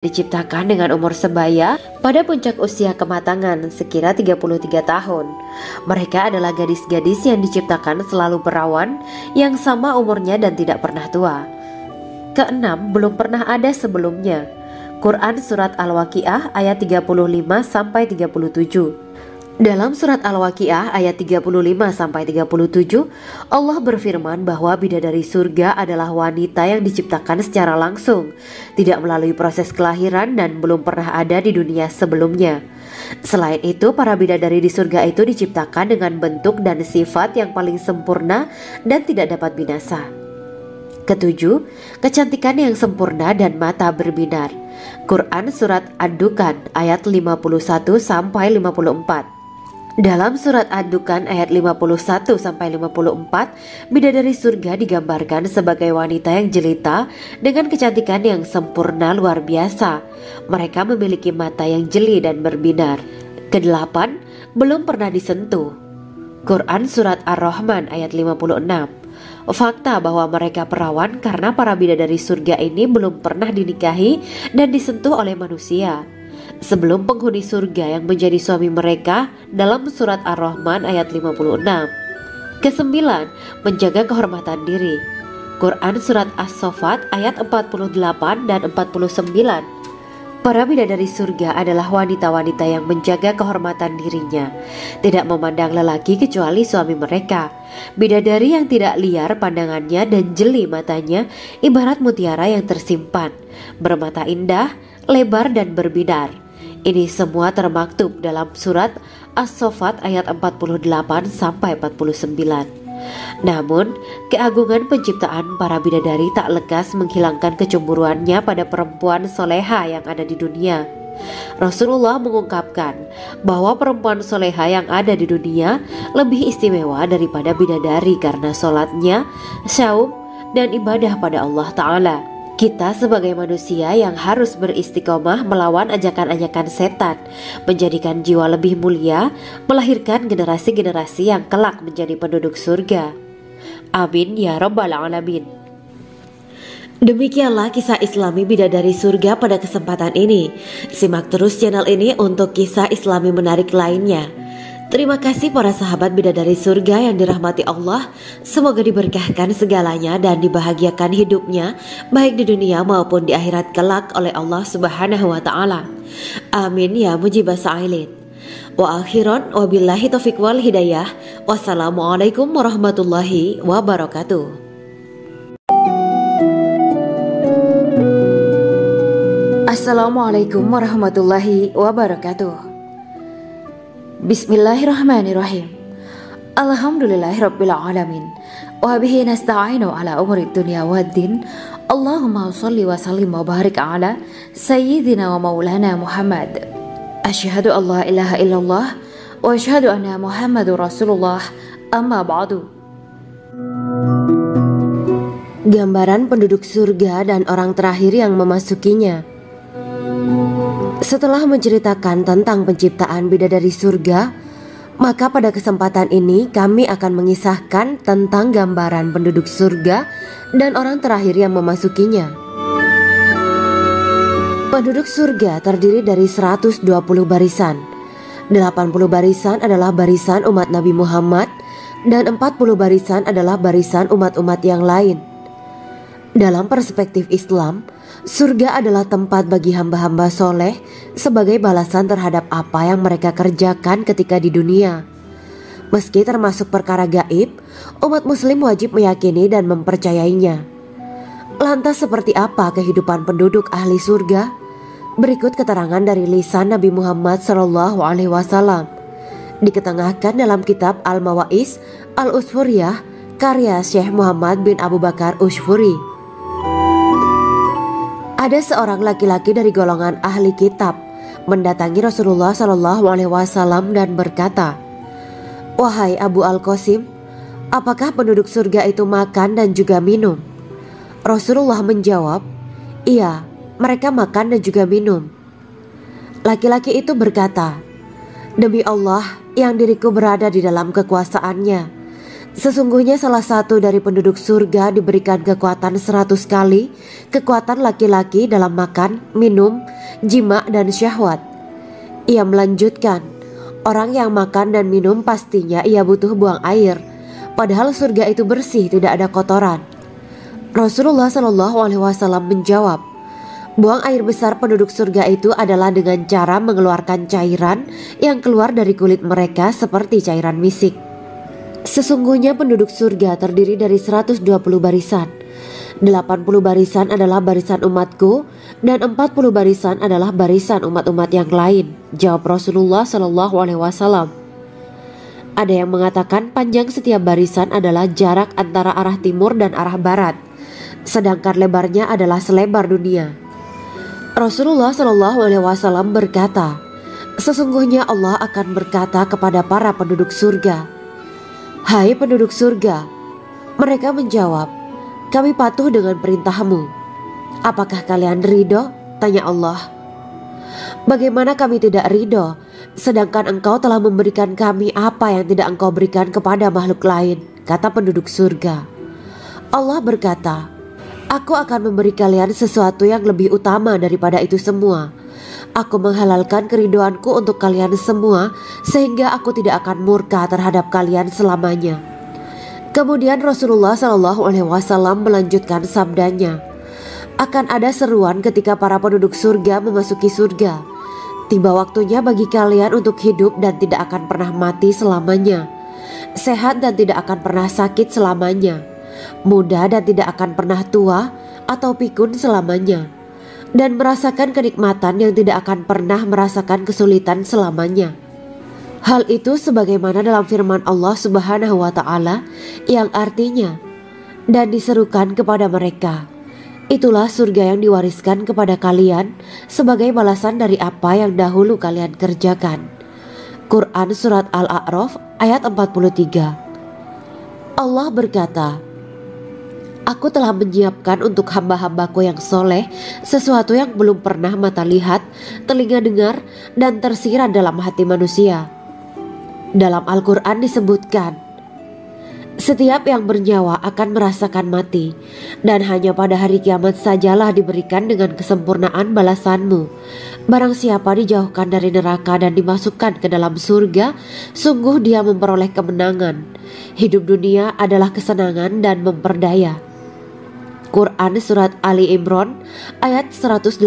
diciptakan dengan umur sebaya pada puncak usia kematangan sekira 33 tahun. Mereka adalah gadis-gadis yang diciptakan selalu perawan, yang sama umurnya dan tidak pernah tua. Keenam, belum pernah ada sebelumnya. Quran Surat Al-Waqiah ayat 35-37. Dalam surat Al-Waqiah ayat 35-37, Allah berfirman bahwa bidadari surga adalah wanita yang diciptakan secara langsung, tidak melalui proses kelahiran dan belum pernah ada di dunia sebelumnya. Selain itu, para bidadari di surga itu diciptakan dengan bentuk dan sifat yang paling sempurna dan tidak dapat binasa. Ketujuh, kecantikan yang sempurna dan mata berbinar. Quran Surat Ad-Dukhan ayat 51-54. Dalam surat Ad-Dukhan ayat 51-54, bidadari surga digambarkan sebagai wanita yang jelita dengan kecantikan yang sempurna luar biasa. Mereka memiliki mata yang jeli dan berbinar. Kedelapan, belum pernah disentuh. Quran Surat Ar-Rahman ayat 56. Fakta bahwa mereka perawan karena para bidadari surga ini belum pernah dinikahi dan disentuh oleh manusia sebelum penghuni surga yang menjadi suami mereka dalam surat Ar-Rahman ayat 56. Kesembilan, menjaga kehormatan diri. Quran Surat As-Saffat ayat 48 dan 49. Para bidadari surga adalah wanita-wanita yang menjaga kehormatan dirinya, tidak memandang lelaki kecuali suami mereka. Bidadari yang tidak liar pandangannya dan jeli matanya ibarat mutiara yang tersimpan, bermata indah, lebar dan berbinar. Ini semua termaktub dalam surat As-Saffat ayat 48-49. Namun, keagungan penciptaan para bidadari tak lekas menghilangkan kecemburuannya pada perempuan soleha yang ada di dunia. Rasulullah mengungkapkan bahwa perempuan soleha yang ada di dunia lebih istimewa daripada bidadari karena sholatnya, syaum, dan ibadah pada Allah Ta'ala. Kita sebagai manusia yang harus beristiqomah melawan ajakan-ajakan setan, menjadikan jiwa lebih mulia, melahirkan generasi-generasi yang kelak menjadi penduduk surga. Amin ya Rabbal Alamin. Demikianlah kisah Islami bidadari surga pada kesempatan ini. Simak terus channel ini untuk kisah Islami menarik lainnya. Terima kasih para sahabat bidadari surga yang dirahmati Allah. Semoga diberkahkan segalanya dan dibahagiakan hidupnya, baik di dunia maupun di akhirat kelak oleh Allah Subhanahu wa Ta'ala. Amin ya mujibah sa'ilin. Wa akhiran wabillahi taufiq wal hidayah. Wassalamualaikum warahmatullahi wabarakatuh. Assalamualaikum warahmatullahi wabarakatuh. Bismillahirrahmanirrahim. Alhamdulillahirabbil alamin. Wa bihi nasta'inu ala umuri dunya waddin. Allahumma shalli wa sallim wa barik ala sayyidina wa maulana Muhammad. Asyhadu an la ilaha illallah wa asyhadu anna Muhammadur Rasulullah. Amma ba'du. Gambaran penduduk surga dan orang terakhir yang memasukinya. Setelah menceritakan tentang penciptaan bidadari surga, maka pada kesempatan ini kami akan mengisahkan tentang gambaran penduduk surga dan orang terakhir yang memasukinya. Penduduk surga terdiri dari 120 barisan. 80 barisan adalah barisan umat Nabi Muhammad dan 40 barisan adalah barisan umat-umat yang lain. Dalam perspektif Islam, surga adalah tempat bagi hamba-hamba soleh sebagai balasan terhadap apa yang mereka kerjakan ketika di dunia. Meski termasuk perkara gaib, umat muslim wajib meyakini dan mempercayainya. Lantas seperti apa kehidupan penduduk ahli surga? Berikut keterangan dari lisan Nabi Muhammad SAW, diketengahkan dalam kitab Al-Mawaiz Al-Usfuriyah karya Syekh Muhammad bin Abu Bakar Ushfuri. Ada seorang laki-laki dari golongan ahli kitab mendatangi Rasulullah SAW dan berkata, "Wahai Abu Al-Qasim, apakah penduduk surga itu makan dan juga minum?" Rasulullah menjawab, "Iya, mereka makan dan juga minum." Laki-laki itu berkata, "Demi Allah yang diriku berada di dalam kekuasaannya, Sesungguhnya salah satu dari penduduk surga diberikan kekuatan 100 kali kekuatan laki-laki dalam makan, minum, jima, dan syahwat. Ia melanjutkan, orang yang makan dan minum pastinya ia butuh buang air, padahal surga itu bersih, tidak ada kotoran. Rasulullah Shallallahu Alaihi Wasallam menjawab, buang air besar penduduk surga itu adalah dengan cara mengeluarkan cairan yang keluar dari kulit mereka seperti cairan misik. Sesungguhnya penduduk surga terdiri dari 120 barisan. 80 barisan adalah barisan umatku dan 40 barisan adalah barisan umat-umat yang lain, jawab Rasulullah Shallallahu Alaihi Wasallam. Ada yang mengatakan panjang setiap barisan adalah jarak antara arah timur dan arah barat, sedangkan lebarnya adalah selebar dunia. Rasulullah Shallallahu Alaihi Wasallam berkata, sesungguhnya Allah akan berkata kepada para penduduk surga, hai penduduk surga. Mereka menjawab, kami patuh dengan perintahmu. Apakah kalian ridho? Tanya Allah. Bagaimana kami tidak ridho, sedangkan engkau telah memberikan kami apa yang tidak engkau berikan kepada makhluk lain, kata penduduk surga. Allah berkata, aku akan memberi kalian sesuatu yang lebih utama daripada itu semua. Aku menghalalkan keridoanku untuk kalian semua sehingga aku tidak akan murka terhadap kalian selamanya. Kemudian Rasulullah Shallallahu Alaihi Wasallam melanjutkan sabdanya, akan ada seruan ketika para penduduk surga memasuki surga. Tiba waktunya bagi kalian untuk hidup dan tidak akan pernah mati selamanya, sehat dan tidak akan pernah sakit selamanya, muda dan tidak akan pernah tua atau pikun selamanya, dan merasakan kenikmatan yang tidak akan pernah merasakan kesulitan selamanya. Hal itu sebagaimana dalam firman Allah Subhanahu wa Ta'ala yang artinya, dan diserukan kepada mereka, itulah surga yang diwariskan kepada kalian sebagai balasan dari apa yang dahulu kalian kerjakan. Quran Surat Al-A'raf ayat 43. Allah berkata, aku telah menyiapkan untuk hamba-hambaku yang soleh sesuatu yang belum pernah mata lihat, telinga dengar, dan tersirat dalam hati manusia. Dalam Al-Quran disebutkan, setiap yang bernyawa akan merasakan mati, dan hanya pada hari kiamat sajalah diberikan dengan kesempurnaan balasanmu. Barang siapa dijauhkan dari neraka dan dimasukkan ke dalam surga, sungguh dia memperoleh kemenangan. Hidup dunia adalah kesenangan dan memperdaya. Quran Surat Ali Imran ayat 185.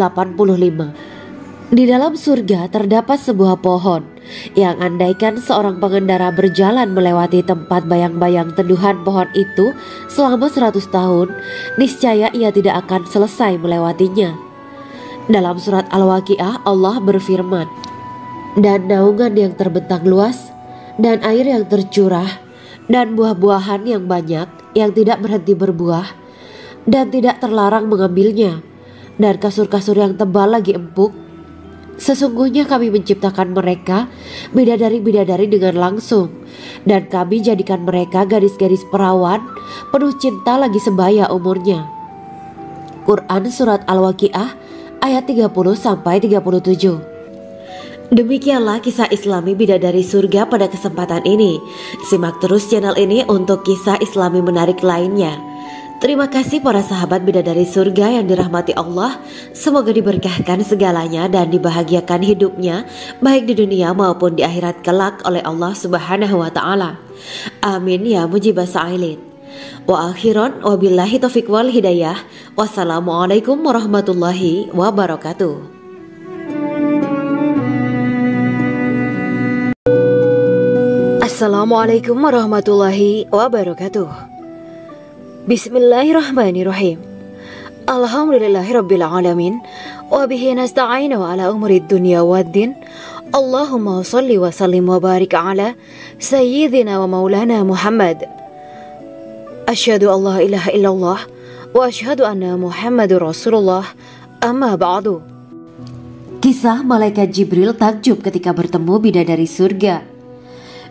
Di dalam surga terdapat sebuah pohon yang andaikan seorang pengendara berjalan melewati tempat bayang-bayang teduhan pohon itu selama 100 tahun, niscaya ia tidak akan selesai melewatinya. Dalam surat Al-Waqiah Allah berfirman, dan naungan yang terbentang luas, dan air yang tercurah, dan buah-buahan yang banyak yang tidak berhenti berbuah, dan tidak terlarang mengambilnya, dan kasur-kasur yang tebal lagi empuk. Sesungguhnya kami menciptakan mereka bidadari-bidadari dengan langsung, dan kami jadikan mereka gadis-gadis perawan penuh cinta lagi sebaya umurnya. Quran Surat Al-Waqiah ayat 30-37. Demikianlah kisah Islami bidadari surga pada kesempatan ini. Simak terus channel ini untuk kisah Islami menarik lainnya. Terima kasih para sahabat bidadari surga yang dirahmati Allah. Semoga diberkahkan segalanya dan dibahagiakan hidupnya baik di dunia maupun di akhirat kelak oleh Allah Subhanahu wa Ta'ala. Amin ya mujibah sa'ilin. Wa akhiran wabillahi taufiq wal hidayah. Wassalamualaikum warahmatullahi wabarakatuh. Assalamualaikum warahmatullahi wabarakatuh. Bismillahirrahmanirrahim. Alhamdulillahirabbil alamin wa bihi nasta'inu ala umuri dunya waddin. Allahumma shalli wa sallim wa barik ala sayyidina wa maulana Muhammad. Asyhadu an la ilaha illallah wa asyhadu anna Muhammadur Rasulullah. Amma ba'du. Kisah malaikat Jibril takjub ketika bertemu bidadari surga.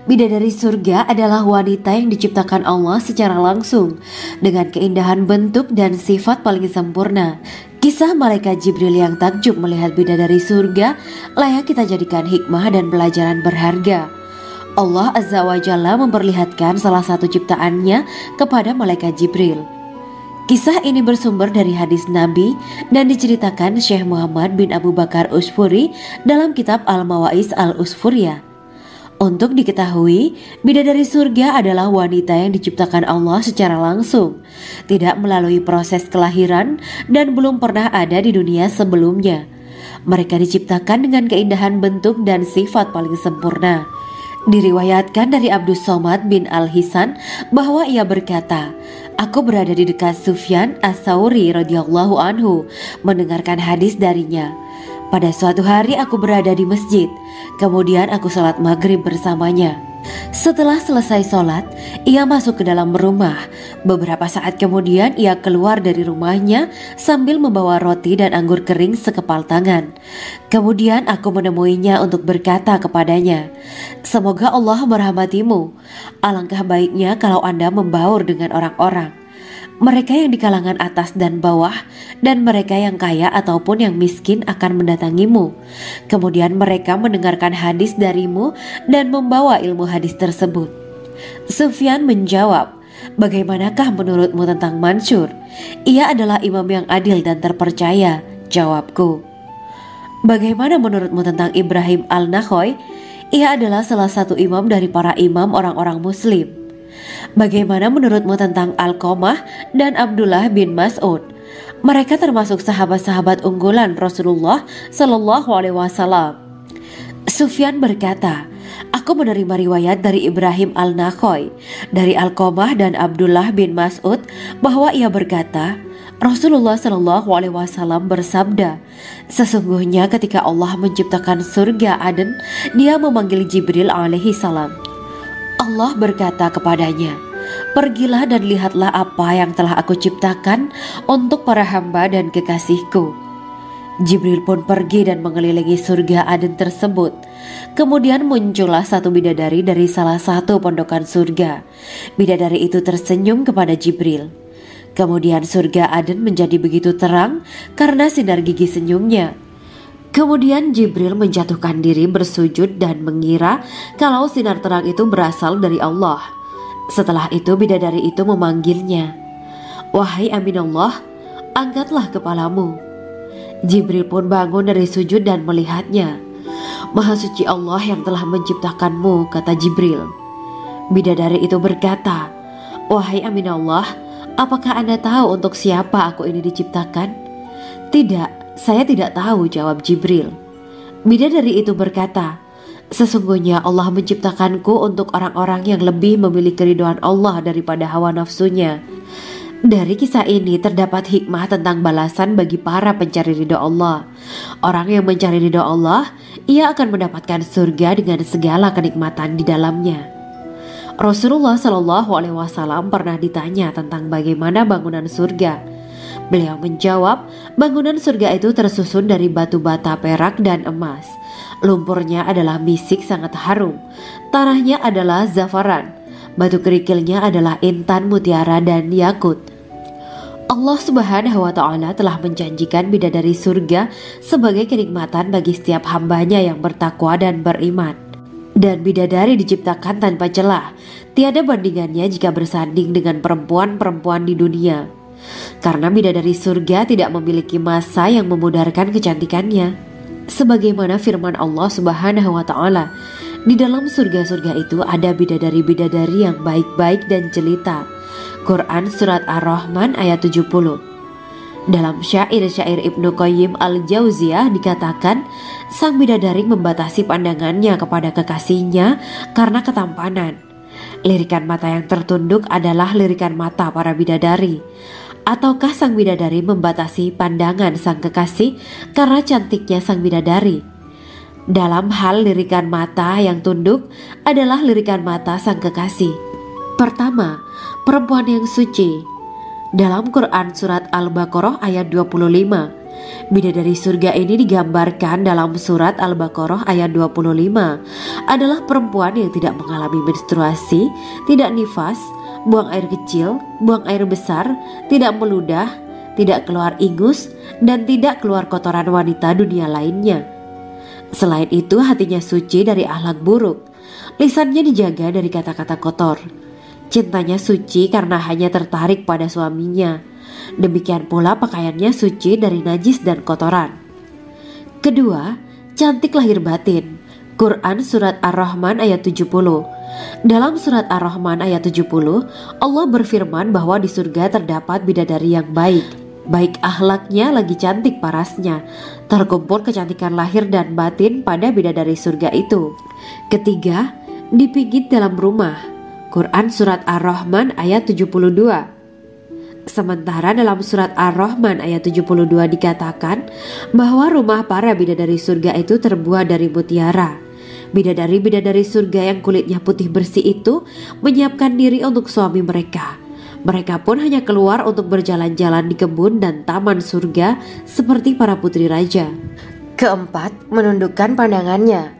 Bidadari surga adalah wanita yang diciptakan Allah secara langsung dengan keindahan bentuk dan sifat paling sempurna. Kisah malaikat Jibril yang takjub melihat bidadari surga layak kita jadikan hikmah dan pelajaran berharga. Allah Azza wa Jalla memperlihatkan salah satu ciptaannya kepada malaikat Jibril. Kisah ini bersumber dari hadis Nabi dan diceritakan Syekh Muhammad bin Abu Bakar Usfuri dalam kitab Al-Mawaiz Al-Usfuriyah. Untuk diketahui, bidadari surga adalah wanita yang diciptakan Allah secara langsung, tidak melalui proses kelahiran dan belum pernah ada di dunia sebelumnya. Mereka diciptakan dengan keindahan bentuk dan sifat paling sempurna. Diriwayatkan dari Abdus Somad bin Al-Hisan bahwa ia berkata, "Aku berada di dekat Sufyan As-Sauri radhiyallahu anhu mendengarkan hadis darinya. Pada suatu hari aku berada di masjid, kemudian aku sholat maghrib bersamanya. Setelah selesai sholat, ia masuk ke dalam rumah. Beberapa saat kemudian ia keluar dari rumahnya sambil membawa roti dan anggur kering sekepal tangan. Kemudian aku menemuinya untuk berkata kepadanya, 'Semoga Allah merahmatimu. Alangkah baiknya kalau Anda membaur dengan orang-orang, mereka yang di kalangan atas dan bawah, dan mereka yang kaya ataupun yang miskin akan mendatangimu. Kemudian mereka mendengarkan hadis darimu dan membawa ilmu hadis tersebut.' Sufyan menjawab, 'Bagaimanakah menurutmu tentang Mansur? Ia adalah imam yang adil dan terpercaya.' Jawabku, 'Bagaimana menurutmu tentang Ibrahim Al-Nakhoy? Ia adalah salah satu imam dari para imam orang-orang muslim.' 'Bagaimana menurutmu tentang Alqamah dan Abdullah bin Mas'ud? Mereka termasuk sahabat-sahabat unggulan Rasulullah Shallallahu Alaihi Wasallam.' Sufyan berkata, 'Aku menerima riwayat dari Ibrahim Al-Nakhoy, dari Alqamah dan Abdullah bin Mas'ud bahwa ia berkata, Rasulullah Shallallahu Alaihi Wasallam bersabda, sesungguhnya ketika Allah menciptakan surga Aden, Dia memanggil Jibril alaihi salam. Allah berkata kepadanya, pergilah dan lihatlah apa yang telah aku ciptakan untuk para hamba dan kekasihku. Jibril pun pergi dan mengelilingi surga Aden tersebut. Kemudian muncullah satu bidadari dari salah satu pondokan surga. Bidadari itu tersenyum kepada Jibril. Kemudian surga Aden menjadi begitu terang karena sinar gigi senyumnya. Kemudian Jibril menjatuhkan diri bersujud dan mengira kalau sinar terang itu berasal dari Allah. Setelah itu bidadari itu memanggilnya, wahai Aminullah, angkatlah kepalamu. Jibril pun bangun dari sujud dan melihatnya. Maha suci Allah yang telah menciptakanmu, kata Jibril. Bidadari itu berkata, wahai Aminullah, apakah Anda tahu untuk siapa aku ini diciptakan? Tidak, saya tidak tahu, jawab Jibril. Bidadari itu berkata, sesungguhnya Allah menciptakanku untuk orang-orang yang lebih memilih keridhaan Allah daripada hawa nafsunya. Dari kisah ini terdapat hikmah tentang balasan bagi para pencari ridha Allah. Orang yang mencari ridha Allah, ia akan mendapatkan surga dengan segala kenikmatan di dalamnya. Rasulullah Shallallahu Alaihi Wasallam pernah ditanya tentang bagaimana bangunan surga. Beliau menjawab, bangunan surga itu tersusun dari batu bata, perak, dan emas. Lumpurnya adalah misik sangat harum. Tanahnya adalah zafaran. Batu kerikilnya adalah intan, mutiara, dan yakut. Allah Subhanahu wa Ta'ala telah menjanjikan bidadari surga sebagai kenikmatan bagi setiap hambanya yang bertakwa dan beriman. Dan bidadari diciptakan tanpa celah. Tiada bandingannya jika bersanding dengan perempuan-perempuan di dunia. Karena bidadari surga tidak memiliki masa yang memudarkan kecantikannya. Sebagaimana firman Allah Subhanahu wa Ta'ala, di dalam surga-surga itu ada bidadari-bidadari yang baik-baik dan jelita. Quran Surat Ar-Rahman ayat 70. Dalam syair-syair Ibnu Qayyim Al-Jauziyah dikatakan, sang bidadari membatasi pandangannya kepada kekasihnya karena ketampanan. Lirikan mata yang tertunduk adalah lirikan mata para bidadari. Ataukah sang bidadari membatasi pandangan sang kekasih karena cantiknya sang bidadari? Dalam hal lirikan mata yang tunduk adalah lirikan mata sang kekasih. Pertama, perempuan yang suci. Dalam Quran Surat Al-Baqarah ayat 25, bidadari surga ini digambarkan dalam Surat Al-Baqarah ayat 25 adalah perempuan yang tidak mengalami menstruasi, tidak nifas, buang air kecil, buang air besar, tidak meludah, tidak keluar ingus, dan tidak keluar kotoran wanita dunia lainnya. Selain itu hatinya suci dari akhlak buruk. Lisannya dijaga dari kata-kata kotor. Cintanya suci karena hanya tertarik pada suaminya. Demikian pula pakaiannya suci dari najis dan kotoran. Kedua, cantik lahir batin. Quran Surat Ar-Rahman ayat 70. Dalam Surat Ar-Rahman ayat 70, Allah berfirman bahwa di surga terdapat bidadari yang baik. Baik akhlaknya lagi cantik parasnya. Terkumpul kecantikan lahir dan batin pada bidadari surga itu. Ketiga, dipijit dalam rumah. Quran Surat Ar-Rahman ayat 72. Sementara dalam Surat Ar-Rahman ayat 72 dikatakan bahwa rumah para bidadari surga itu terbuat dari mutiara. Bidadari-bidadari surga yang kulitnya putih bersih itu menyiapkan diri untuk suami mereka. Mereka pun hanya keluar untuk berjalan-jalan di kebun dan taman surga seperti para putri raja. Keempat, menundukkan pandangannya.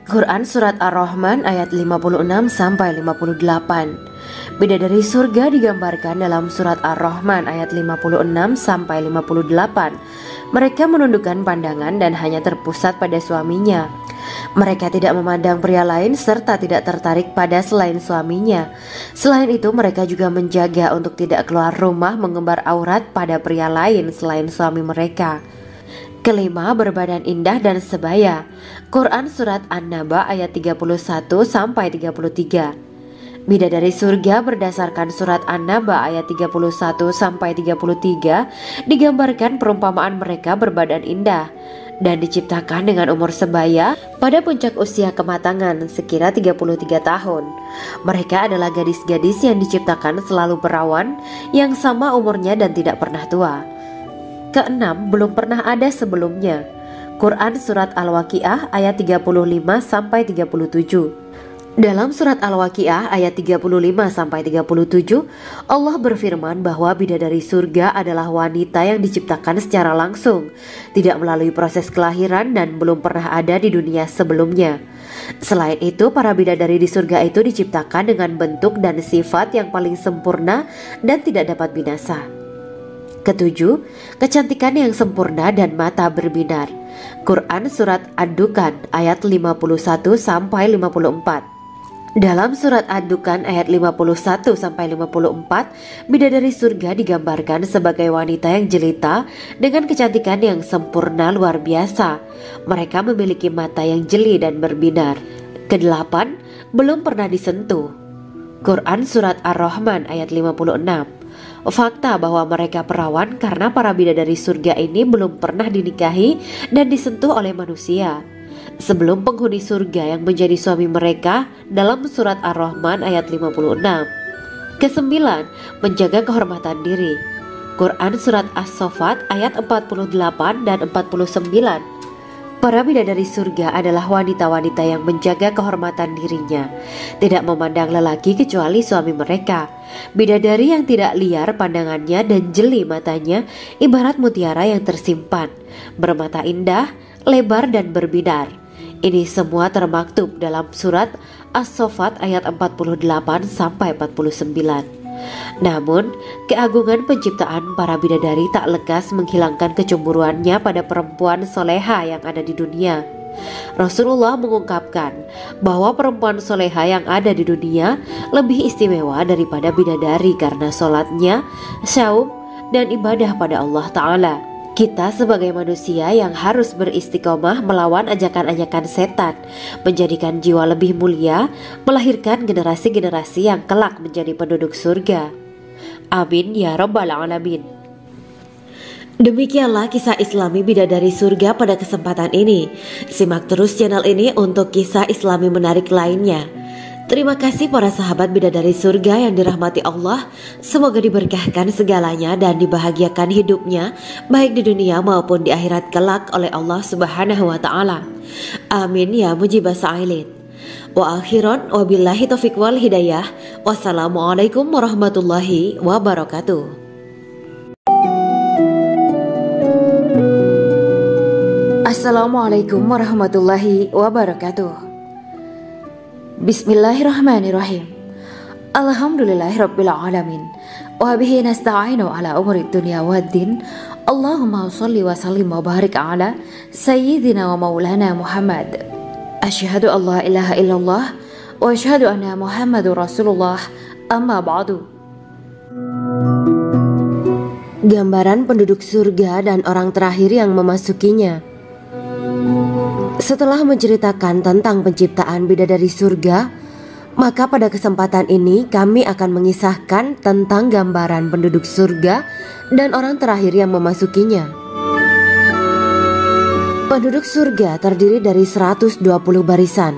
Quran Surat Ar-Rahman ayat 56-58. Bidadari surga digambarkan dalam Surat Ar-Rahman ayat 56-58. Mereka menundukkan pandangan dan hanya terpusat pada suaminya. Mereka tidak memandang pria lain serta tidak tertarik pada selain suaminya. Selain itu mereka juga menjaga untuk tidak keluar rumah mengembar aurat pada pria lain selain suami mereka. Kelima, berbadan indah dan sebaya. Quran Surat An-Naba ayat 31-33. Bidadari surga berdasarkan Surat An-Naba ayat 31-33 digambarkan perumpamaan mereka berbadan indah dan diciptakan dengan umur sebaya pada puncak usia kematangan sekira 33 tahun. Mereka adalah gadis-gadis yang diciptakan selalu perawan yang sama umurnya dan tidak pernah tua. Keenam, belum pernah ada sebelumnya. Quran Surat Al-Waqiah ayat 35-37. Dalam Surat Al-Waqiah ayat 35-37, Allah berfirman bahwa bidadari surga adalah wanita yang diciptakan secara langsung, tidak melalui proses kelahiran dan belum pernah ada di dunia sebelumnya. Selain itu, para bidadari di surga itu diciptakan dengan bentuk dan sifat yang paling sempurna dan tidak dapat binasa. Ketujuh, kecantikan yang sempurna dan mata berbinar. Quran Surat Ad-Dukan ayat 51-54. Dalam Surat Ad-Dukan ayat 51-54, bidadari surga digambarkan sebagai wanita yang jelita dengan kecantikan yang sempurna luar biasa. Mereka memiliki mata yang jeli dan berbinar. Kedelapan, belum pernah disentuh. Quran Surat Ar-Rahman ayat 56. Fakta bahwa mereka perawan karena para bidadari surga ini belum pernah dinikahi dan disentuh oleh manusia sebelum penghuni surga yang menjadi suami mereka dalam Surat Ar-Rahman ayat 56. Kesembilan, menjaga kehormatan diri. Quran Surat As-Saffat ayat 48 dan 49. Para bidadari surga adalah wanita-wanita yang menjaga kehormatan dirinya, tidak memandang lelaki kecuali suami mereka. Bidadari yang tidak liar pandangannya dan jeli matanya ibarat mutiara yang tersimpan, bermata indah, lebar dan berbinar. Ini semua termaktub dalam Surat As-Saffat ayat 48-49. Namun, keagungan penciptaan para bidadari tak lekas menghilangkan kecemburuannya pada perempuan soleha yang ada di dunia. Rasulullah mengungkapkan bahwa perempuan soleha yang ada di dunia lebih istimewa daripada bidadari karena sholatnya, syaum, dan ibadah pada Allah Ta'ala. Kita sebagai manusia yang harus beristiqomah melawan ajakan-ajakan setan, menjadikan jiwa lebih mulia, melahirkan generasi-generasi yang kelak menjadi penduduk surga. Amin ya Rabbal Alamin. Demikianlah kisah Islami bidadari surga pada kesempatan ini. Simak terus channel ini untuk kisah Islami menarik lainnya. Terima kasih para sahabat bidadari surga yang dirahmati Allah. Semoga diberkahkan segalanya dan dibahagiakan hidupnya baik di dunia maupun di akhirat kelak oleh Allah Subhanahu wa taala. Amin ya mujibah sa'ilin. Wa akhiran wabillahi taufiq wal hidayah. Wassalamualaikum warahmatullahi wabarakatuh. Assalamualaikum warahmatullahi wabarakatuh. Bismillahirrahmanirrahim. Alhamdulillahirabbil alamin. Wa bihi nasta'inu ala umuri dunya waddin. Allahumma shalli wa sallim wa barik ala sayyidina wa maulana Muhammad. Asyhadu an la ilaha illallah wa asyhadu anna Muhammadur Rasulullah. Amma ba'du. Gambaran penduduk surga dan orang terakhir yang memasukinya. Setelah menceritakan tentang penciptaan bidadari surga, maka pada kesempatan ini kami akan mengisahkan tentang gambaran penduduk surga dan orang terakhir yang memasukinya. Penduduk surga terdiri dari 120 barisan.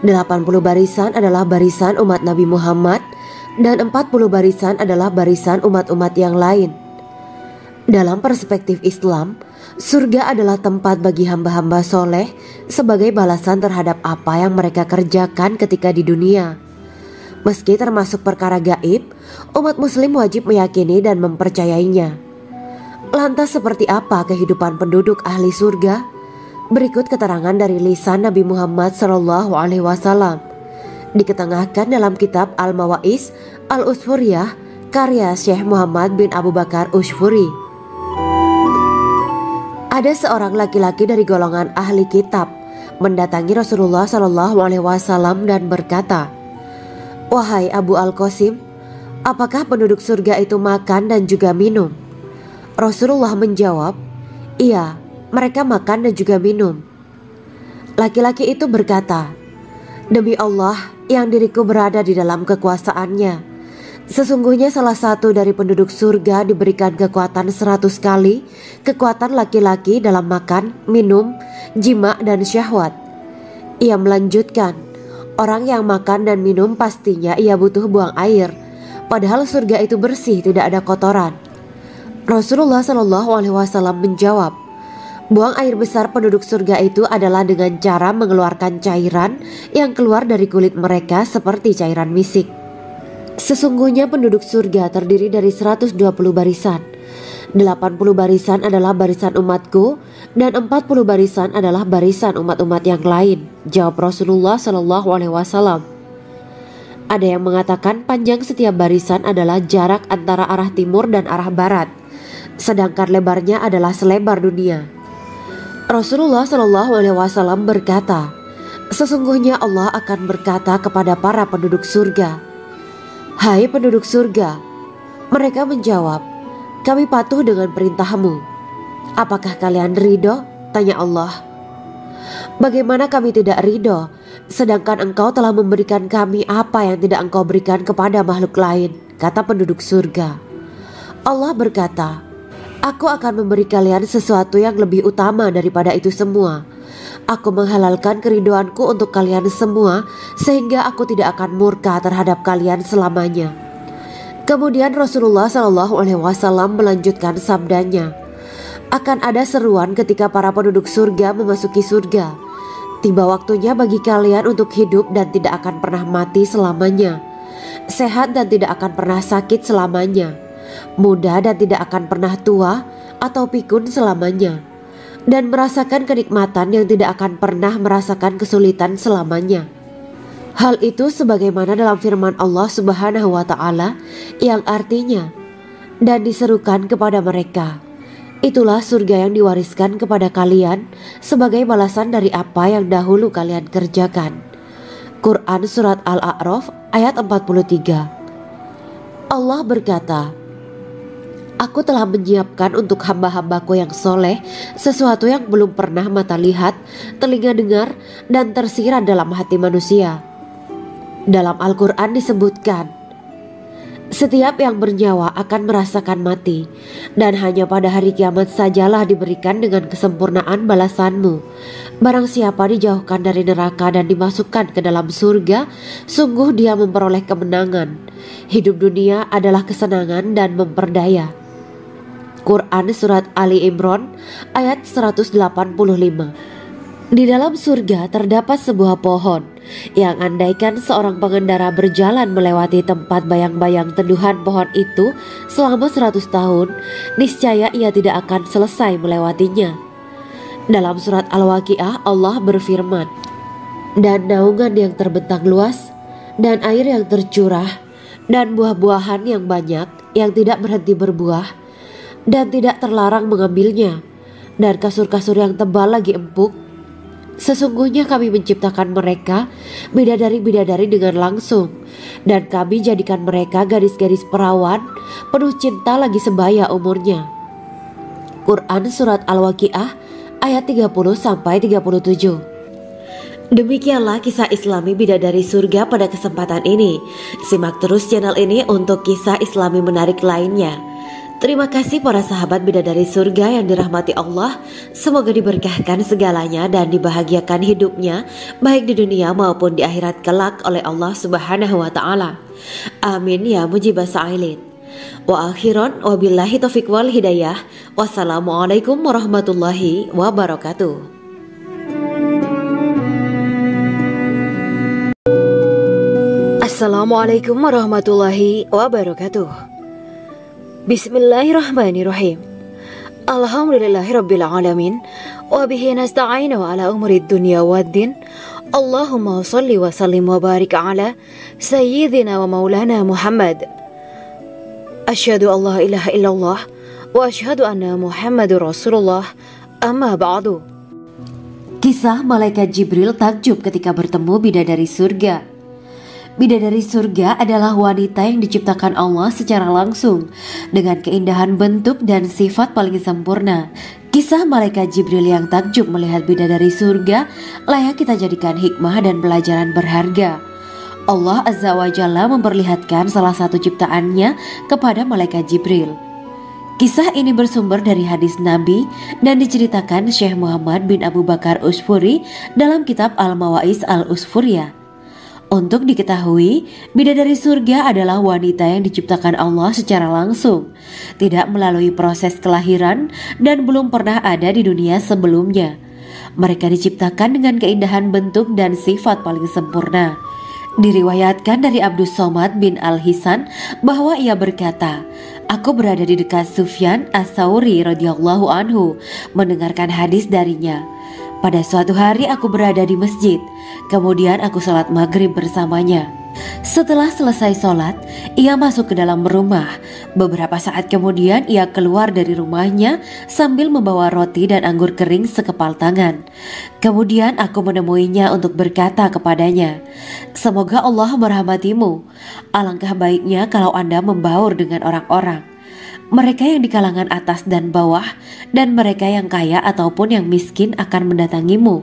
80 barisan adalah barisan umat Nabi Muhammad dan 40 barisan adalah barisan umat-umat yang lain. Dalam perspektif Islam, surga adalah tempat bagi hamba-hamba soleh sebagai balasan terhadap apa yang mereka kerjakan ketika di dunia. Meski termasuk perkara gaib, umat muslim wajib meyakini dan mempercayainya. Lantas seperti apa kehidupan penduduk ahli surga? Berikut keterangan dari lisan Nabi Muhammad SAW, diketengahkan dalam kitab Al-Mawaiz Al-Usfuriyah karya Syekh Muhammad bin Abu Bakar Usfuri. Ada seorang laki-laki dari golongan ahli kitab mendatangi Rasulullah SAW dan berkata, "Wahai Abu Al-Qasim, apakah penduduk surga itu makan dan juga minum?" Rasulullah menjawab, "Iya, mereka makan dan juga minum." Laki-laki itu berkata, "Demi Allah yang diriku berada di dalam kekuasaannya, sesungguhnya salah satu dari penduduk surga diberikan kekuatan 100 kali kekuatan laki-laki dalam makan, minum, jima, dan syahwat." Ia melanjutkan, "Orang yang makan dan minum pastinya ia butuh buang air, padahal surga itu bersih, tidak ada kotoran." Rasulullah SAW menjawab, "Buang air besar penduduk surga itu adalah dengan cara mengeluarkan cairan yang keluar dari kulit mereka seperti cairan misik." Sesungguhnya penduduk surga terdiri dari 120 barisan. 80 barisan adalah barisan umatku dan 40 barisan adalah barisan umat-umat yang lain, jawab Rasulullah SAW. Ada yang mengatakan panjang setiap barisan adalah jarak antara arah timur dan arah barat, sedangkan lebarnya adalah selebar dunia. Rasulullah SAW berkata, "Sesungguhnya Allah akan berkata kepada para penduduk surga, 'Hai penduduk surga,' mereka menjawab, 'Kami patuh dengan perintahmu.' 'Apakah kalian ridho?' tanya Allah. 'Bagaimana kami tidak ridho, sedangkan engkau telah memberikan kami apa yang tidak engkau berikan kepada makhluk lain,' kata penduduk surga. Allah berkata, 'Aku akan memberi kalian sesuatu yang lebih utama daripada itu semua. Aku menghalalkan keridoanku untuk kalian semua sehingga aku tidak akan murka terhadap kalian selamanya.'" Kemudian Rasulullah SAW melanjutkan sabdanya, "Akan ada seruan ketika para penduduk surga memasuki surga. Tiba waktunya bagi kalian untuk hidup dan tidak akan pernah mati selamanya, sehat dan tidak akan pernah sakit selamanya, muda dan tidak akan pernah tua atau pikun selamanya, dan merasakan kenikmatan yang tidak akan pernah merasakan kesulitan selamanya." Hal itu sebagaimana dalam firman Allah Subhanahu wa Ta'ala yang artinya, "Dan diserukan kepada mereka, itulah surga yang diwariskan kepada kalian sebagai balasan dari apa yang dahulu kalian kerjakan." Quran Surat Al-A'raf ayat 43. Allah berkata, "Aku telah menyiapkan untuk hamba-hambaku yang soleh sesuatu yang belum pernah mata lihat, telinga dengar, dan tersirat dalam hati manusia." Dalam Al-Quran disebutkan, "Setiap yang bernyawa akan merasakan mati, dan hanya pada hari kiamat sajalah diberikan dengan kesempurnaan balasanmu. Barang siapa dijauhkan dari neraka dan dimasukkan ke dalam surga, sungguh dia memperoleh kemenangan. Hidup dunia adalah kesenangan dan memperdaya." Quran Surat Ali Imran ayat 185. Di dalam surga terdapat sebuah pohon yang andaikan seorang pengendara berjalan melewati tempat bayang-bayang teduhan pohon itu selama 100 tahun, niscaya ia tidak akan selesai melewatinya. Dalam surat Al-Waqiah Allah berfirman, "Dan naungan yang terbentang luas, dan air yang tercurah, dan buah-buahan yang banyak yang tidak berhenti berbuah, dan tidak terlarang mengambilnya, dan kasur-kasur yang tebal lagi empuk, Sesungguhnya kami menciptakan mereka bidadari-bidadari dengan langsung, dan kami jadikan mereka gadis-gadis perawan penuh cinta lagi sebaya umurnya. Quran Surat Al-Waqiah ayat 30-37. Demikianlah kisah Islami bidadari surga pada kesempatan ini. Simak terus channel ini untuk kisah Islami menarik lainnya. Terima kasih para sahabat bidadari surga yang dirahmati Allah. Semoga diberkahkan segalanya dan dibahagiakan hidupnya baik di dunia maupun di akhirat kelak oleh Allah Subhanahu wa taala. Amin ya mujibah sa'ilin. Wa akhiran wabillahi taufiq wal hidayah. Wassalamualaikum warahmatullahi wabarakatuh. Assalamualaikum warahmatullahi wabarakatuh. Bismillahirrahmanirrahim. Alhamdulillahirabbil alamin wa bihi nasta'inu ala umuri dunya waddin. Allahumma shalli wa sallim wa barik ala sayyidina wa maulana Muhammad. Asyhadu an la ilaha illallah wa asyhadu anna Muhammadur Rasulullah. Amma ba'du. Kisah malaikat Jibril takjub ketika bertemu bidadari surga. Bidadari surga adalah wanita yang diciptakan Allah secara langsung dengan keindahan bentuk dan sifat paling sempurna. Kisah malaikat Jibril yang takjub melihat bidadari surga layak kita jadikan hikmah dan pelajaran berharga. Allah Azza wa Jalla memperlihatkan salah satu ciptaannya kepada malaikat Jibril. Kisah ini bersumber dari hadis Nabi dan diceritakan Syekh Muhammad bin Abu Bakar Usfuri dalam kitab Al-Mawaiz Al-Usfuriyah. Untuk diketahui, bidadari surga adalah wanita yang diciptakan Allah secara langsung, tidak melalui proses kelahiran dan belum pernah ada di dunia sebelumnya. Mereka diciptakan dengan keindahan bentuk dan sifat paling sempurna. Diriwayatkan dari Abdus Somad bin Al-Hisan bahwa ia berkata, "Aku berada di dekat Sufyan As-Sauri radhiyallahu anhu mendengarkan hadis darinya. Pada suatu hari aku berada di masjid, kemudian aku sholat maghrib bersamanya. Setelah selesai sholat, ia masuk ke dalam rumah. Beberapa saat kemudian ia keluar dari rumahnya sambil membawa roti dan anggur kering sekepal tangan. Kemudian aku menemuinya untuk berkata kepadanya, 'Semoga Allah merahmatimu. Alangkah baiknya kalau Anda membaur dengan orang-orang. Mereka yang di kalangan atas dan bawah, dan mereka yang kaya ataupun yang miskin akan mendatangimu.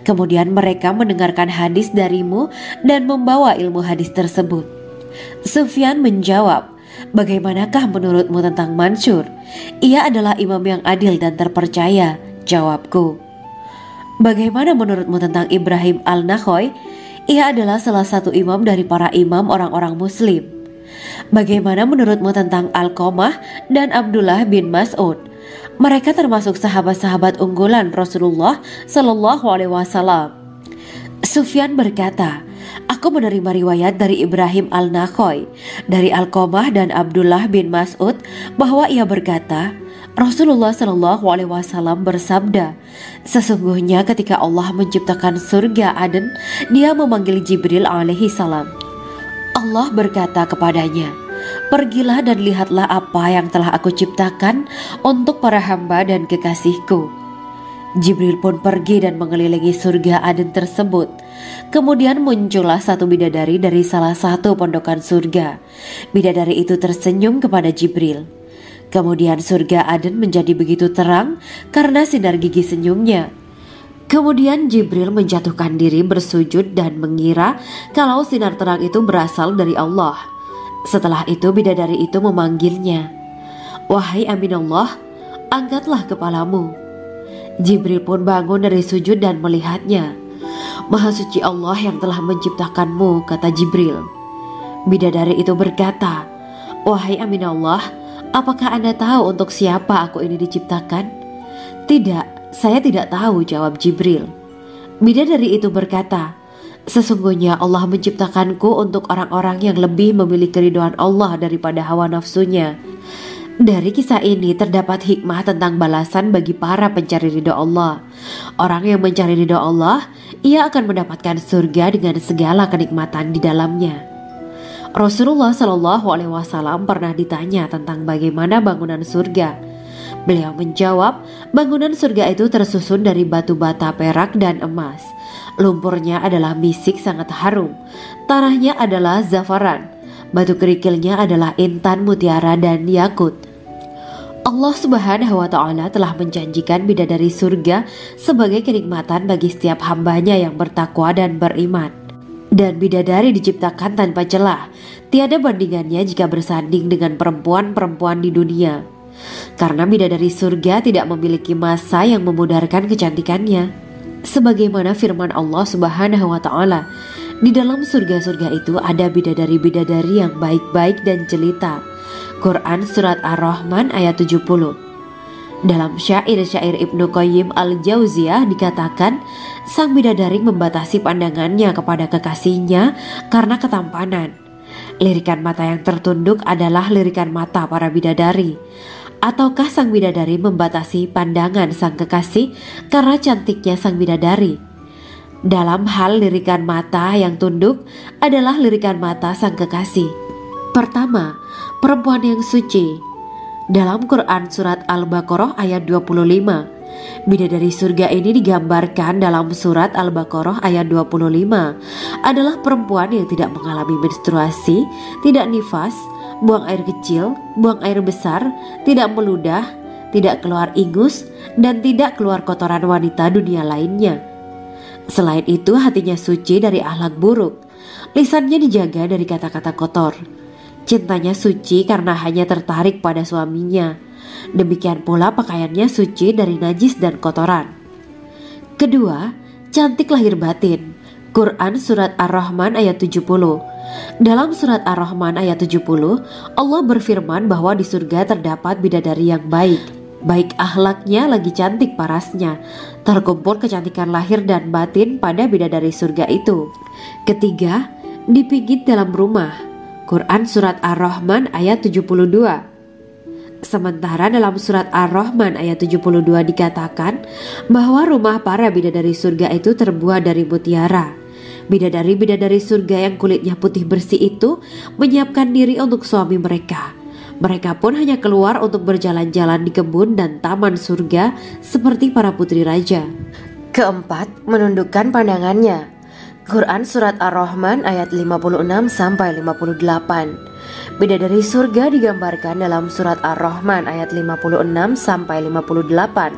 Kemudian mereka mendengarkan hadis darimu dan membawa ilmu hadis tersebut.' Sufyan menjawab, 'Bagaimanakah menurutmu tentang Mansur? Ia adalah imam yang adil dan terpercaya.' Jawabku. 'Bagaimana menurutmu tentang Ibrahim Al-Nakhoy? Ia adalah salah satu imam dari para imam orang-orang muslim.' 'Bagaimana menurutmu tentang Alqamah dan Abdullah bin Mas'ud? Mereka termasuk sahabat-sahabat unggulan Rasulullah Sallallahu Alaihi Wasallam.' Sufyan berkata, 'Aku menerima riwayat dari Ibrahim Al-Nakhoy, dari Alqamah dan Abdullah bin Mas'ud bahwa ia berkata, Rasulullah Sallallahu Alaihi Wasallam bersabda, sesungguhnya ketika Allah menciptakan surga Aden, Dia memanggil Jibril alaihi salam. Allah berkata kepadanya, pergilah dan lihatlah apa yang telah aku ciptakan untuk para hamba dan kekasihku. Jibril pun pergi dan mengelilingi surga Aden tersebut. Kemudian muncullah satu bidadari dari salah satu pondokan surga. Bidadari itu tersenyum kepada Jibril. Kemudian surga Aden menjadi begitu terang karena sinar gigi senyumnya. Kemudian Jibril menjatuhkan diri bersujud dan mengira kalau sinar terang itu berasal dari Allah. Setelah itu bidadari itu memanggilnya, wahai Aminullah, angkatlah kepalamu. Jibril pun bangun dari sujud dan melihatnya. Maha suci Allah yang telah menciptakanmu, kata Jibril. Bidadari itu berkata, wahai Aminullah, apakah Anda tahu untuk siapa aku ini diciptakan? Tidak. Saya tidak tahu, jawab Jibril. Bidadari itu berkata, sesungguhnya Allah menciptakanku untuk orang-orang yang lebih memilih keridhaan Allah daripada hawa nafsunya. Dari kisah ini terdapat hikmah tentang balasan bagi para pencari ridha Allah. Orang yang mencari ridha Allah, ia akan mendapatkan surga dengan segala kenikmatan di dalamnya. Rasulullah Shallallahu Alaihi Wasallam pernah ditanya tentang bagaimana bangunan surga. Beliau menjawab, bangunan surga itu tersusun dari batu bata perak dan emas. Lumpurnya adalah misik sangat harum, tanahnya adalah zafaran, batu kerikilnya adalah intan, mutiara, dan yakut. Allah Subhanahu wa Ta'ala telah menjanjikan bidadari surga sebagai kenikmatan bagi setiap hambanya yang bertakwa dan beriman. Dan bidadari diciptakan tanpa celah, tiada bandingannya jika bersanding dengan perempuan-perempuan di dunia. Karena bidadari surga tidak memiliki masa yang memudarkan kecantikannya. Sebagaimana firman Allah Subhanahu wa Ta'ala, di dalam surga-surga itu ada bidadari-bidadari yang baik-baik dan jelita. Quran Surat Ar-Rahman ayat 70. Dalam syair-syair Ibnu Qayyim Al-Jauziyah dikatakan, sang bidadari membatasi pandangannya kepada kekasihnya karena ketampanan. Lirikan mata yang tertunduk adalah lirikan mata para bidadari. Ataukah sang bidadari membatasi pandangan sang kekasih karena cantiknya sang bidadari? Dalam hal lirikan mata yang tunduk adalah lirikan mata sang kekasih. Pertama, perempuan yang suci. Dalam Quran Surat Al-Baqarah ayat 25, bidadari surga ini digambarkan dalam Surat Al-Baqarah ayat 25 adalah perempuan yang tidak mengalami menstruasi, tidak nifas, buang air kecil, buang air besar, tidak meludah, tidak keluar ingus, dan tidak keluar kotoran wanita dunia lainnya. Selain itu, hatinya suci dari akhlak buruk, lisannya dijaga dari kata-kata kotor. Cintanya suci karena hanya tertarik pada suaminya. Demikian pula pakaiannya suci dari najis dan kotoran. Kedua, cantik lahir batin. Quran Surat Ar-Rahman ayat 70. Dalam Surat Ar-Rahman ayat 70, Allah berfirman bahwa di surga terdapat bidadari yang baik. Baik akhlaknya lagi cantik parasnya. Terkumpul kecantikan lahir dan batin pada bidadari surga itu. Ketiga, dipijit dalam rumah. Quran Surat Ar-Rahman ayat 72. Sementara dalam Surat Ar-Rahman ayat 72 dikatakan bahwa rumah para bidadari surga itu terbuat dari mutiara. Bidadari-bidadari surga yang kulitnya putih bersih itu menyiapkan diri untuk suami mereka. Mereka pun hanya keluar untuk berjalan-jalan di kebun dan taman surga seperti para putri raja. Keempat, menundukkan pandangannya. Quran Surat Ar-Rahman ayat 56-58. Bidadari surga digambarkan dalam Surat Ar-Rahman ayat 56-58.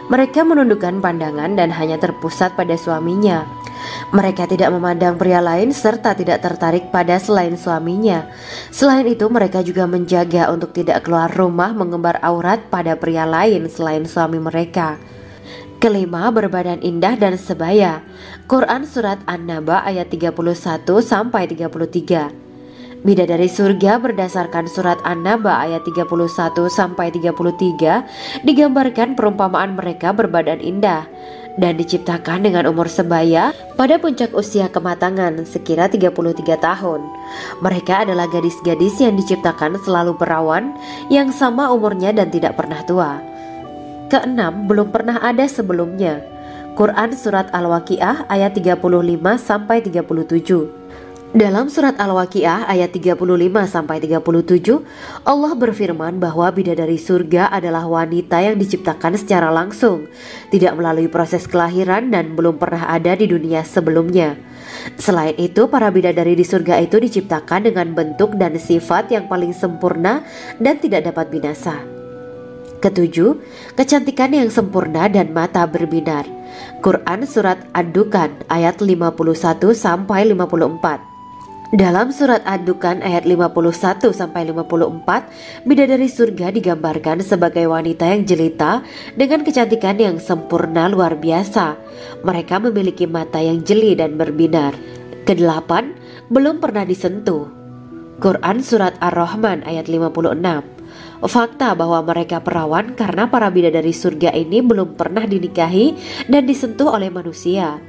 Mereka menundukkan pandangan dan hanya terpusat pada suaminya. Mereka tidak memandang pria lain serta tidak tertarik pada selain suaminya. Selain itu, mereka juga menjaga untuk tidak keluar rumah mengembar aurat pada pria lain selain suami mereka. Kelima, berbadan indah dan sebaya. Quran Surat An-Naba ayat 31-33. Bidadari surga berdasarkan Surat An-Naba ayat 31-33 digambarkan perumpamaan mereka berbadan indah dan diciptakan dengan umur sebaya pada puncak usia kematangan sekira 33 tahun. Mereka adalah gadis-gadis yang diciptakan selalu perawan, yang sama umurnya dan tidak pernah tua. Keenam, belum pernah ada sebelumnya. Quran Surat Al-Waqiah ayat 35-37. Dalam Surat Al-Waqiah ayat 35-37, Allah berfirman bahwa bidadari surga adalah wanita yang diciptakan secara langsung, tidak melalui proses kelahiran dan belum pernah ada di dunia sebelumnya. Selain itu, para bidadari di surga itu diciptakan dengan bentuk dan sifat yang paling sempurna dan tidak dapat binasa. Ketujuh, kecantikan yang sempurna dan mata berbinar. Quran Surat Ad-Dukan ayat 51-54. Dalam Surat Ad-Dukan ayat 51-54, bidadari surga digambarkan sebagai wanita yang jelita dengan kecantikan yang sempurna luar biasa. Mereka memiliki mata yang jeli dan berbinar. Kedelapan, belum pernah disentuh. Quran Surat Ar-Rahman ayat 56. Fakta bahwa mereka perawan karena para bidadari surga ini belum pernah dinikahi dan disentuh oleh manusia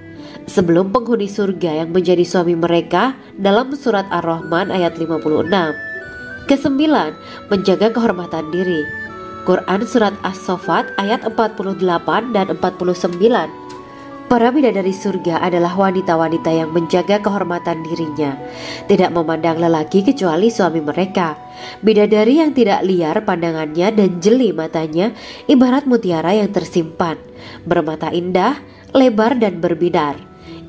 sebelum penghuni surga yang menjadi suami mereka dalam Surat Ar-Rahman ayat 56. Kesembilan, menjaga kehormatan diri. Quran Surat As-Saffat ayat 48 dan 49. Para bidadari surga adalah wanita-wanita yang menjaga kehormatan dirinya, tidak memandang lelaki kecuali suami mereka. Bidadari yang tidak liar pandangannya dan jeli matanya ibarat mutiara yang tersimpan, bermata indah, lebar dan berbinar.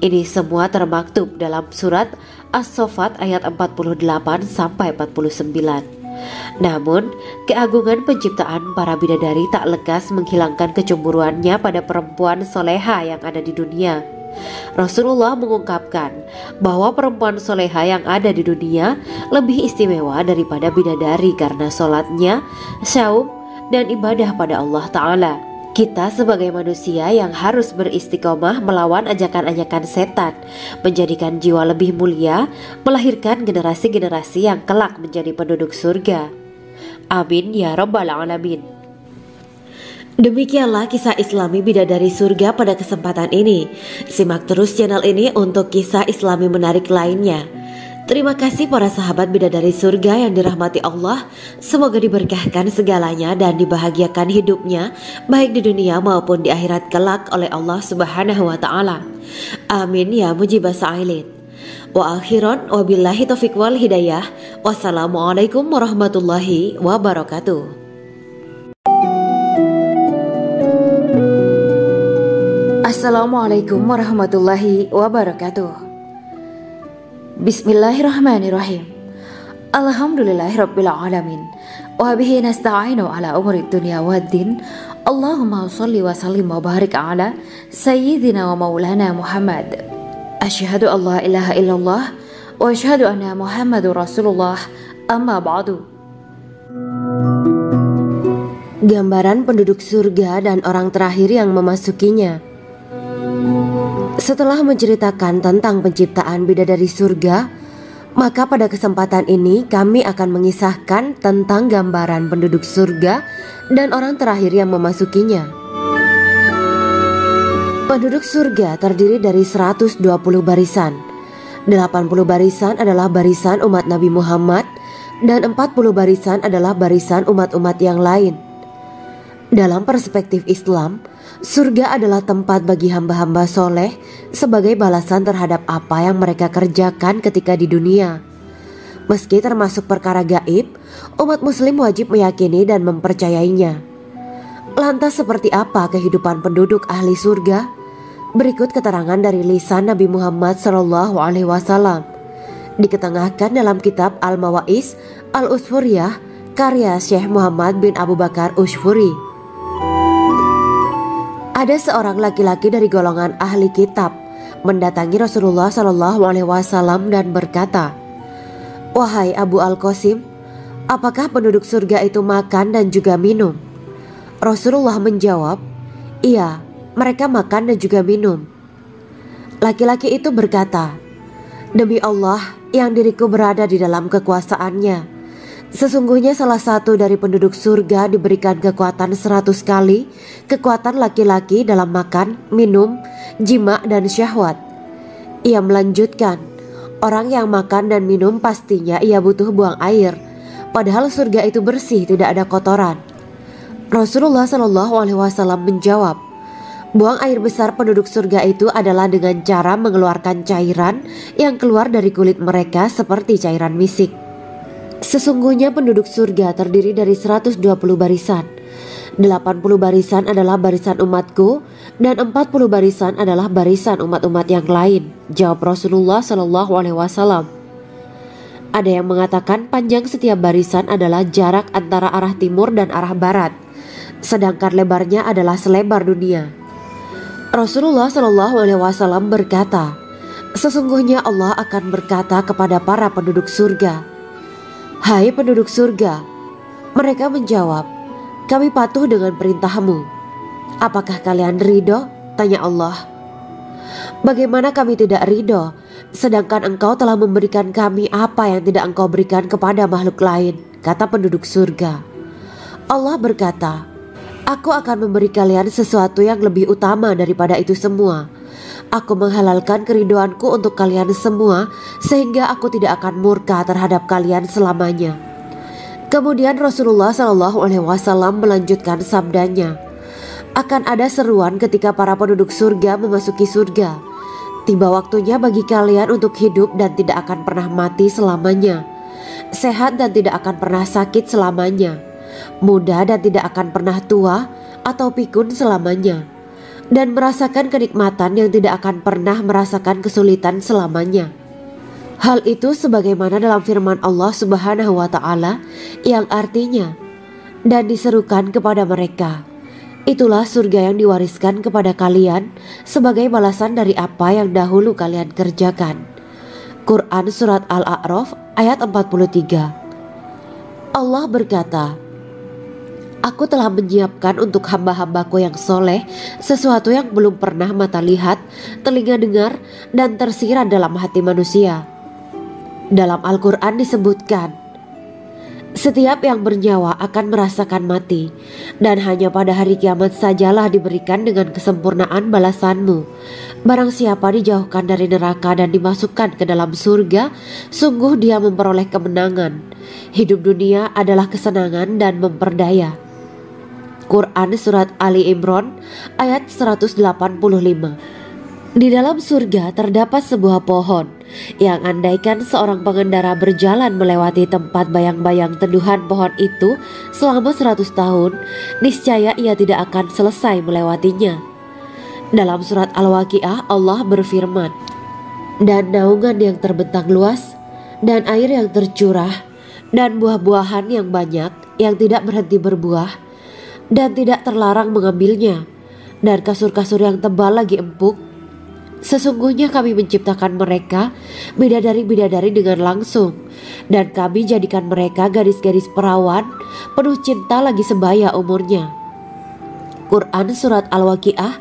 Ini semua termaktub dalam surat As-Saffat ayat 48 sampai 49. Namun, keagungan penciptaan para bidadari tak lekas menghilangkan kecemburuannya pada perempuan soleha yang ada di dunia. Rasulullah mengungkapkan bahwa perempuan soleha yang ada di dunia lebih istimewa daripada bidadari karena sholatnya, syaum, dan ibadah pada Allah Ta'ala. Kita sebagai manusia yang harus beristiqomah melawan ajakan-ajakan setan, menjadikan jiwa lebih mulia, melahirkan generasi-generasi yang kelak menjadi penduduk surga. Amin ya Rabbal Alamin. Demikianlah kisah Islami bidadari surga pada kesempatan ini. Simak terus channel ini untuk kisah Islami menarik lainnya. Terima kasih para sahabat bidadari surga yang dirahmati Allah. Semoga diberkahkan segalanya dan dibahagiakan hidupnya, baik di dunia maupun di akhirat kelak oleh Allah Subhanahu wa Ta'ala. Amin ya mujibah sa'ilin. Wa akhiran wabillahi taufiq wal hidayah. Wassalamualaikum warahmatullahi wabarakatuh. Assalamualaikum warahmatullahi wabarakatuh. Bismillahirrahmanirrahim. Alhamdulillahirabbil alamin. Wa bihi nasta'inu ala umuri dunya waddin. Allahumma shalli wa sallim wa barik ala sayyidina wa maulana Muhammad. Asyhadu an la ilaha illallah wa asyhadu anna Muhammadur Rasulullah. Amma ba'du. Gambaran penduduk surga dan orang terakhir yang memasukinya. Setelah menceritakan tentang penciptaan bidadari surga, maka pada kesempatan ini kami akan mengisahkan tentang gambaran penduduk surga dan orang terakhir yang memasukinya. Penduduk surga terdiri dari 120 barisan. 80 barisan adalah barisan umat Nabi Muhammad dan 40 barisan adalah barisan umat-umat yang lain. Dalam perspektif Islam, surga adalah tempat bagi hamba-hamba soleh sebagai balasan terhadap apa yang mereka kerjakan ketika di dunia. Meski termasuk perkara gaib, umat muslim wajib meyakini dan mempercayainya. Lantas seperti apa kehidupan penduduk ahli surga? Berikut keterangan dari lisan Nabi Muhammad SAW. Diketengahkan dalam kitab Al-Mawaiz Al-Usfuriyah karya Syekh Muhammad bin Abu Bakar Usfuri. Ada seorang laki-laki dari golongan ahli kitab mendatangi Rasulullah SAW dan berkata, "Wahai Abu Al-Qasim, apakah penduduk surga itu makan dan juga minum?" Rasulullah menjawab, "Iya, mereka makan dan juga minum." Laki-laki itu berkata, "Demi Allah yang diriku berada di dalam kekuasaannya, sesungguhnya salah satu dari penduduk surga diberikan kekuatan 100 kali kekuatan laki-laki dalam makan, minum, jima, dan syahwat." Ia melanjutkan, "Orang yang makan dan minum pastinya ia butuh buang air, padahal surga itu bersih, tidak ada kotoran." Rasulullah SAW menjawab, "Buang air besar penduduk surga itu adalah dengan cara mengeluarkan cairan yang keluar dari kulit mereka seperti cairan misik." Sesungguhnya penduduk surga terdiri dari 120 barisan. 80 barisan adalah barisan umatku dan 40 barisan adalah barisan umat-umat yang lain, jawab Rasulullah SAW. Ada yang mengatakan panjang setiap barisan adalah jarak antara arah timur dan arah barat, sedangkan lebarnya adalah selebar dunia. Rasulullah SAW berkata, "Sesungguhnya Allah akan berkata kepada para penduduk surga, 'Hai penduduk surga,' mereka menjawab, 'Kami patuh dengan perintahmu.' 'Apakah kalian ridho?' tanya Allah. 'Bagaimana kami tidak ridho, sedangkan engkau telah memberikan kami apa yang tidak engkau berikan kepada makhluk lain,' kata penduduk surga. Allah berkata, 'Aku akan memberi kalian sesuatu yang lebih utama daripada itu semua. Aku menghalalkan keridoanku untuk kalian semua sehingga aku tidak akan murka terhadap kalian selamanya.'" Kemudian Rasulullah SAW melanjutkan sabdanya, Akan ada seruan ketika para penduduk surga memasuki surga. Tiba waktunya bagi kalian untuk hidup dan tidak akan pernah mati selamanya, sehat dan tidak akan pernah sakit selamanya, muda dan tidak akan pernah tua atau pikun selamanya, dan merasakan kenikmatan yang tidak akan pernah merasakan kesulitan selamanya. Hal itu sebagaimana dalam firman Allah Subhanahu wa Ta'ala yang artinya, dan diserukan kepada mereka, itulah surga yang diwariskan kepada kalian sebagai balasan dari apa yang dahulu kalian kerjakan. Quran Surat Al-A'raf ayat 43. Allah berkata, Aku telah menyiapkan untuk hamba-hambaku yang soleh sesuatu yang belum pernah mata lihat, telinga dengar, dan tersirat dalam hati manusia. Dalam Al-Quran disebutkan, setiap yang bernyawa akan merasakan mati, dan hanya pada hari kiamat sajalah diberikan dengan kesempurnaan balasanmu. Barang siapa dijauhkan dari neraka dan dimasukkan ke dalam surga, sungguh dia memperoleh kemenangan. Hidup dunia adalah kesenangan dan memperdaya. Quran Surat Ali Imran ayat 185. Di dalam surga terdapat sebuah pohon yang andaikan seorang pengendara berjalan melewati tempat bayang-bayang teduhan pohon itu selama 100 tahun, niscaya ia tidak akan selesai melewatinya. Dalam surat Al-Waqiah Allah berfirman, dan naungan yang terbentang luas, dan air yang tercurah, dan buah-buahan yang banyak yang tidak berhenti berbuah, dan tidak terlarang mengambilnya, dan kasur-kasur yang tebal lagi empuk. Sesungguhnya kami menciptakan mereka bidadari-bidadari dengan langsung, dan kami jadikan mereka gadis-gadis perawan penuh cinta lagi sebaya umurnya. Quran Surat Al-Waqiah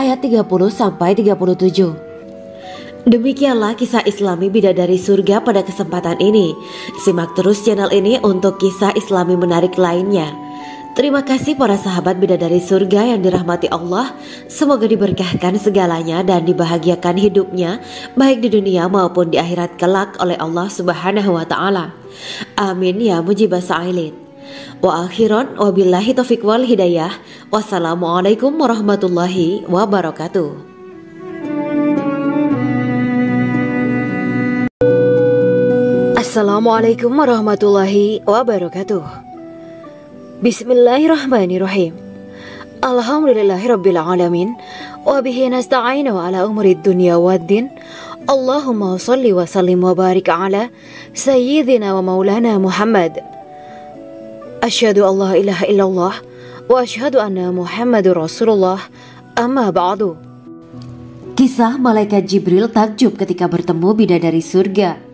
ayat 30-37. Demikianlah kisah Islami bidadari surga pada kesempatan ini. Simak terus channel ini untuk kisah Islami menarik lainnya. Terima kasih para sahabat bidadari surga yang dirahmati Allah. Semoga diberkahkan segalanya dan dibahagiakan hidupnya baik di dunia maupun di akhirat kelak oleh Allah Subhanahu wa Ta'ala. Amin ya mujibah sa'ilin. Wa akhiran wabillahi taufiq wal hidayah. Wassalamualaikum warahmatullahi wabarakatuh. Assalamualaikum warahmatullahi wabarakatuh. Bismillahirrahmanirrahim. Alhamdulillahirabbil alamin wa bihi nasta'inu ala umuri dunya waddin. Allahumma shalli wa sallim wa barik ala sayyidina wa maulana Muhammad. Asyhadu an la ilaha illallah wa asyhadu anna Muhammadur Rasulullah. Amma ba'du. Kisah malaikat Jibril takjub ketika bertemu bidadari surga.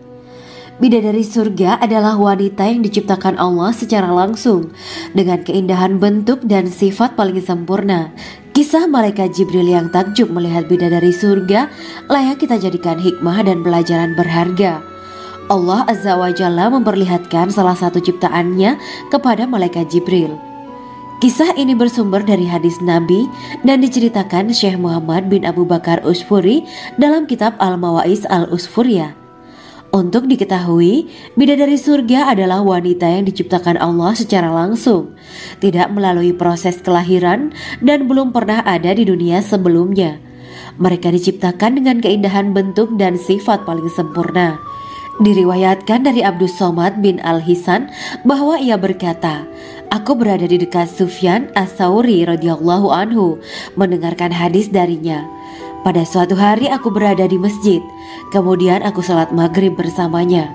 Bidadari surga adalah wanita yang diciptakan Allah secara langsung dengan keindahan bentuk dan sifat paling sempurna. Kisah malaikat Jibril yang takjub melihat bidadari surga layak kita jadikan hikmah dan pelajaran berharga. Allah Azza wa Jalla memperlihatkan salah satu ciptaannya kepada malaikat Jibril. Kisah ini bersumber dari hadis Nabi dan diceritakan Syekh Muhammad bin Abu Bakar Usfuri dalam kitab Al-Mawaiz Al-Usfuriyah. Untuk diketahui, bidadari surga adalah wanita yang diciptakan Allah secara langsung, tidak melalui proses kelahiran dan belum pernah ada di dunia sebelumnya. Mereka diciptakan dengan keindahan bentuk dan sifat paling sempurna. Diriwayatkan dari Abdus Somad bin Al-Hisan bahwa ia berkata, aku berada di dekat Sufyan As-Sauri radhiyallahu anhu mendengarkan hadis darinya. Pada suatu hari aku berada di masjid, kemudian aku sholat maghrib bersamanya.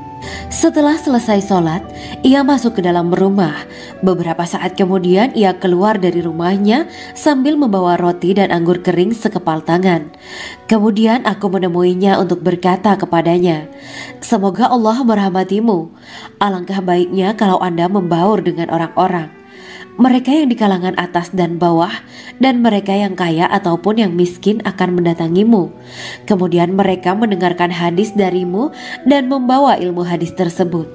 Setelah selesai sholat, ia masuk ke dalam rumah. Beberapa saat kemudian ia keluar dari rumahnya sambil membawa roti dan anggur kering sekepal tangan. Kemudian aku menemuinya untuk berkata kepadanya, semoga Allah merahmatimu. Alangkah baiknya kalau Anda membaur dengan orang-orang. Mereka yang di kalangan atas dan bawah, dan mereka yang kaya ataupun yang miskin akan mendatangimu. Kemudian mereka mendengarkan hadis darimu dan membawa ilmu hadis tersebut.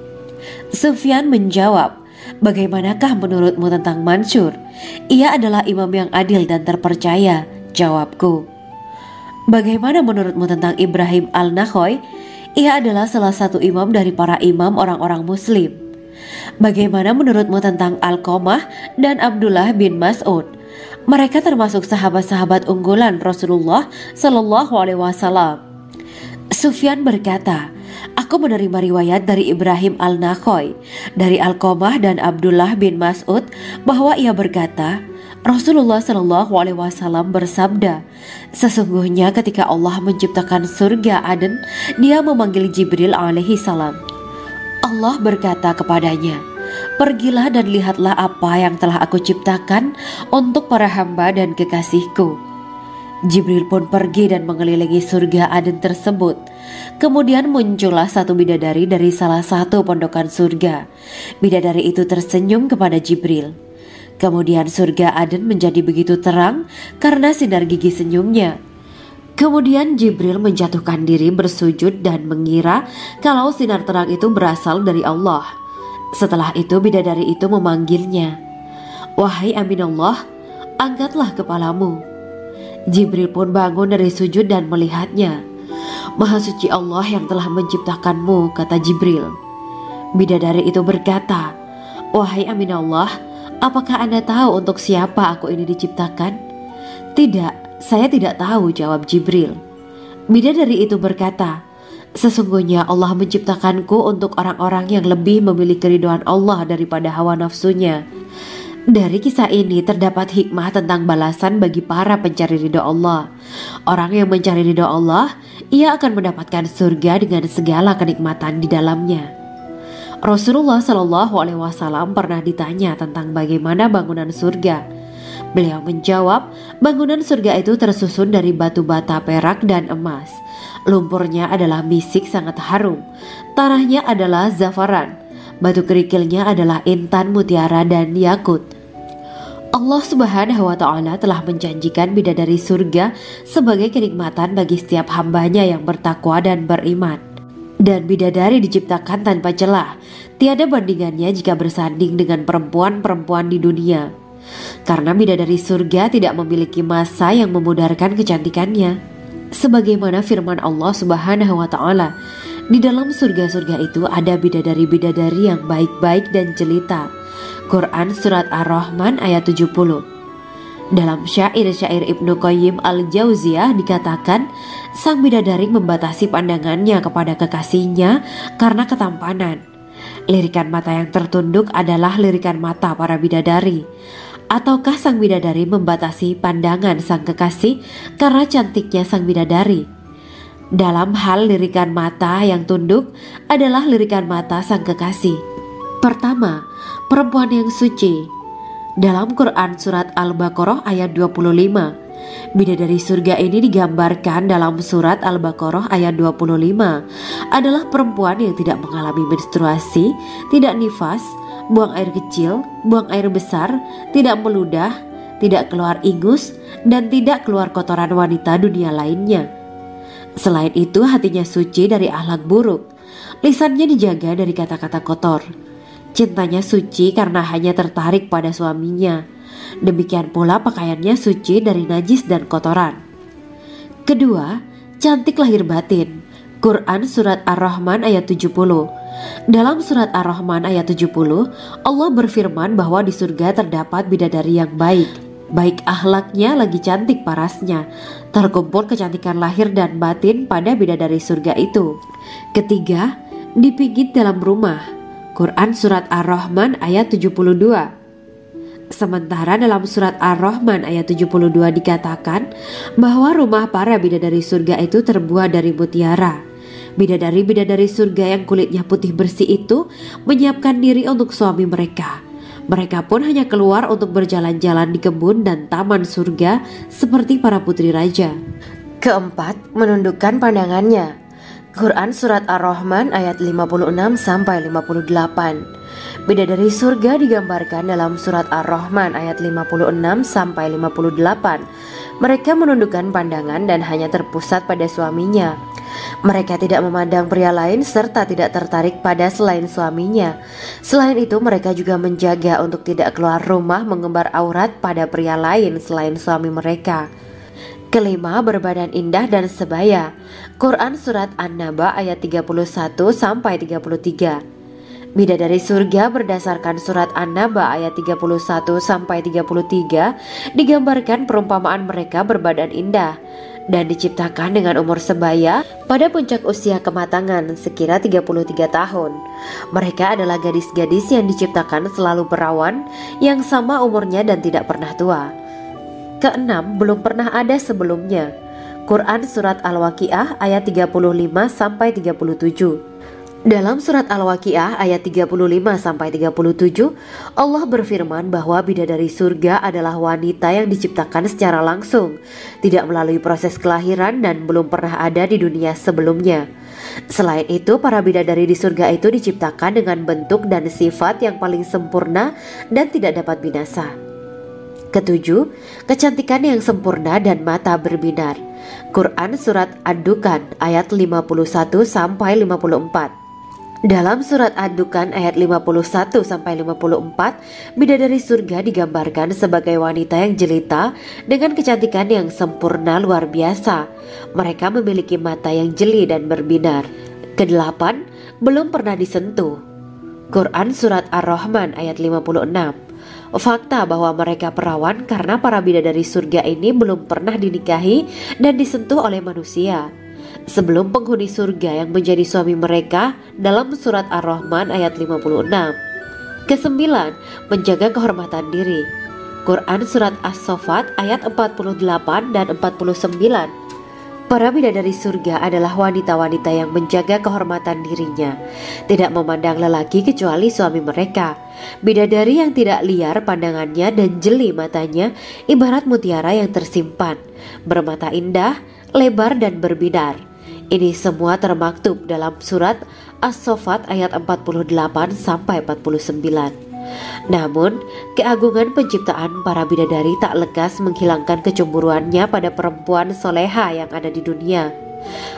Sufyan menjawab, bagaimanakah menurutmu tentang Mansur? Ia adalah imam yang adil dan terpercaya. Jawabku. Bagaimana menurutmu tentang Ibrahim Al-Nakhoy? Ia adalah salah satu imam dari para imam orang-orang muslim. Bagaimana menurutmu tentang Alqamah dan Abdullah bin Mas'ud? Mereka termasuk sahabat-sahabat unggulan Rasulullah Shallallahu Alaihi Wasallam. Sufyan berkata, aku menerima riwayat dari Ibrahim al-Nakhoy, dari Alqamah dan Abdullah bin Mas'ud bahwa ia berkata, Rasulullah Shallallahu Alaihi Wasallam bersabda, sesungguhnya ketika Allah menciptakan surga Aden, Dia memanggil Jibril alaihi salam. Allah berkata kepadanya, pergilah dan lihatlah apa yang telah aku ciptakan untuk para hamba dan kekasihku. Jibril pun pergi dan mengelilingi surga Aden tersebut. Kemudian muncullah satu bidadari dari salah satu pondokan surga. Bidadari itu tersenyum kepada Jibril. Kemudian surga Aden menjadi begitu terang karena sinar gigi senyumnya. Kemudian Jibril menjatuhkan diri bersujud dan mengira kalau sinar terang itu berasal dari Allah. Setelah itu bidadari itu memanggilnya, wahai Aminullah, angkatlah kepalamu. Jibril pun bangun dari sujud dan melihatnya. Maha suci Allah yang telah menciptakanmu, kata Jibril. Bidadari itu berkata, wahai Aminullah, apakah Anda tahu untuk siapa aku ini diciptakan? Tidak, saya tidak tahu, jawab Jibril. Bidadari itu berkata, sesungguhnya Allah menciptakanku untuk orang-orang yang lebih memilih keridhaan Allah daripada hawa nafsunya. Dari kisah ini terdapat hikmah tentang balasan bagi para pencari ridho Allah. Orang yang mencari ridho Allah, ia akan mendapatkan surga dengan segala kenikmatan di dalamnya. Rasulullah Shallallahu Alaihi Wasallam pernah ditanya tentang bagaimana bangunan surga. Beliau menjawab, bangunan surga itu tersusun dari batu bata, perak, dan emas. Lumpurnya adalah misik sangat harum, tanahnya adalah zafaran, batu kerikilnya adalah intan, mutiara, dan yakut. Allah Subhanahu wa Ta'ala telah menjanjikan bidadari surga sebagai kenikmatan bagi setiap hambanya yang bertakwa dan beriman. Dan bidadari diciptakan tanpa celah, tiada bandingannya jika bersanding dengan perempuan-perempuan di dunia. Karena bidadari surga tidak memiliki masa yang memudarkan kecantikannya. Sebagaimana firman Allah Subhanahu wa Ta'ala, di dalam surga-surga itu ada bidadari-bidadari yang baik-baik dan jelita. Quran Surat Ar-Rahman ayat 70. Dalam syair-syair Ibnu Qayyim al-Jauziyah dikatakan, sang bidadari membatasi pandangannya kepada kekasihnya karena ketampanan. Lirikan mata yang tertunduk adalah lirikan mata para bidadari. Ataukah sang bidadari membatasi pandangan sang kekasih karena cantiknya sang bidadari? Dalam hal lirikan mata yang tunduk adalah lirikan mata sang kekasih. Pertama, perempuan yang suci. Dalam Quran Surat Al-Baqarah ayat 25, bidadari surga ini digambarkan dalam Surat Al-Baqarah ayat 25 adalah perempuan yang tidak mengalami menstruasi, tidak nifas, buang air kecil, buang air besar, tidak meludah, tidak keluar ingus, dan tidak keluar kotoran wanita dunia lainnya. Selain itu, hatinya suci dari akhlak buruk, lisannya dijaga dari kata-kata kotor. Cintanya suci karena hanya tertarik pada suaminya. Demikian pula pakaiannya suci dari najis dan kotoran. Kedua, cantik lahir batin. Quran Surat Ar-Rahman ayat 70. Dalam Surat Ar-Rahman ayat 70, Allah berfirman bahwa di surga terdapat bidadari yang baik. Baik akhlaknya lagi cantik parasnya. Terkumpul kecantikan lahir dan batin pada bidadari surga itu. Ketiga, dipijit dalam rumah. Quran Surat Ar-Rahman ayat 72. Sementara dalam Surat Ar-Rahman ayat 72 dikatakan bahwa rumah para bidadari surga itu terbuat dari mutiara. Bidadari-bidadari surga yang kulitnya putih bersih itu menyiapkan diri untuk suami mereka. Mereka pun hanya keluar untuk berjalan-jalan di kebun dan taman surga seperti para putri raja. Keempat, menundukkan pandangannya. Quran Surat Ar-Rahman ayat 56-58. Bidadari surga digambarkan dalam Surat Ar-Rahman ayat 56-58. Mereka menundukkan pandangan dan hanya terpusat pada suaminya. Mereka tidak memandang pria lain serta tidak tertarik pada selain suaminya. Selain itu, mereka juga menjaga untuk tidak keluar rumah mengembar aurat pada pria lain selain suami mereka. Kelima, berbadan indah dan sebaya. Quran Surat An-Naba ayat 31-33. Bidadari surga berdasarkan surat An-Naba ayat 31-33 digambarkan perumpamaan mereka berbadan indah dan diciptakan dengan umur sebaya pada puncak usia kematangan sekira 33 tahun. Mereka adalah gadis-gadis yang diciptakan selalu perawan yang sama umurnya dan tidak pernah tua. Keenam, belum pernah ada sebelumnya. Quran Surat Al-Waqiah ayat 35-37. Dalam surat Al-Waqiah ayat 35-37, Allah berfirman bahwa bidadari surga adalah wanita yang diciptakan secara langsung, tidak melalui proses kelahiran dan belum pernah ada di dunia sebelumnya. Selain itu, para bidadari di surga itu diciptakan dengan bentuk dan sifat yang paling sempurna dan tidak dapat binasa. Ketujuh, kecantikan yang sempurna dan mata berbinar. Quran Surat Ad-Dukhan ayat 51-54. Dalam surat Ad-Dukhan ayat 51-54, bidadari surga digambarkan sebagai wanita yang jelita dengan kecantikan yang sempurna luar biasa. Mereka memiliki mata yang jeli dan berbinar. Kedelapan, belum pernah disentuh. Quran Surat Ar-Rahman ayat 56. Fakta bahwa mereka perawan karena para bidadari surga ini belum pernah dinikahi dan disentuh oleh manusia sebelum penghuni surga yang menjadi suami mereka dalam surat Ar-Rahman ayat 56. Kesembilan, menjaga kehormatan diri. Quran Surat As-Saffat ayat 48 dan 49. Para bidadari surga adalah wanita-wanita yang menjaga kehormatan dirinya, tidak memandang lelaki kecuali suami mereka. Bidadari yang tidak liar pandangannya dan jeli matanya ibarat mutiara yang tersimpan, bermata indah, lebar dan berbinar. Ini semua termaktub dalam surat As-Saffat ayat 48-49. Namun, keagungan penciptaan para bidadari tak lekas menghilangkan kecemburuannya pada perempuan soleha yang ada di dunia.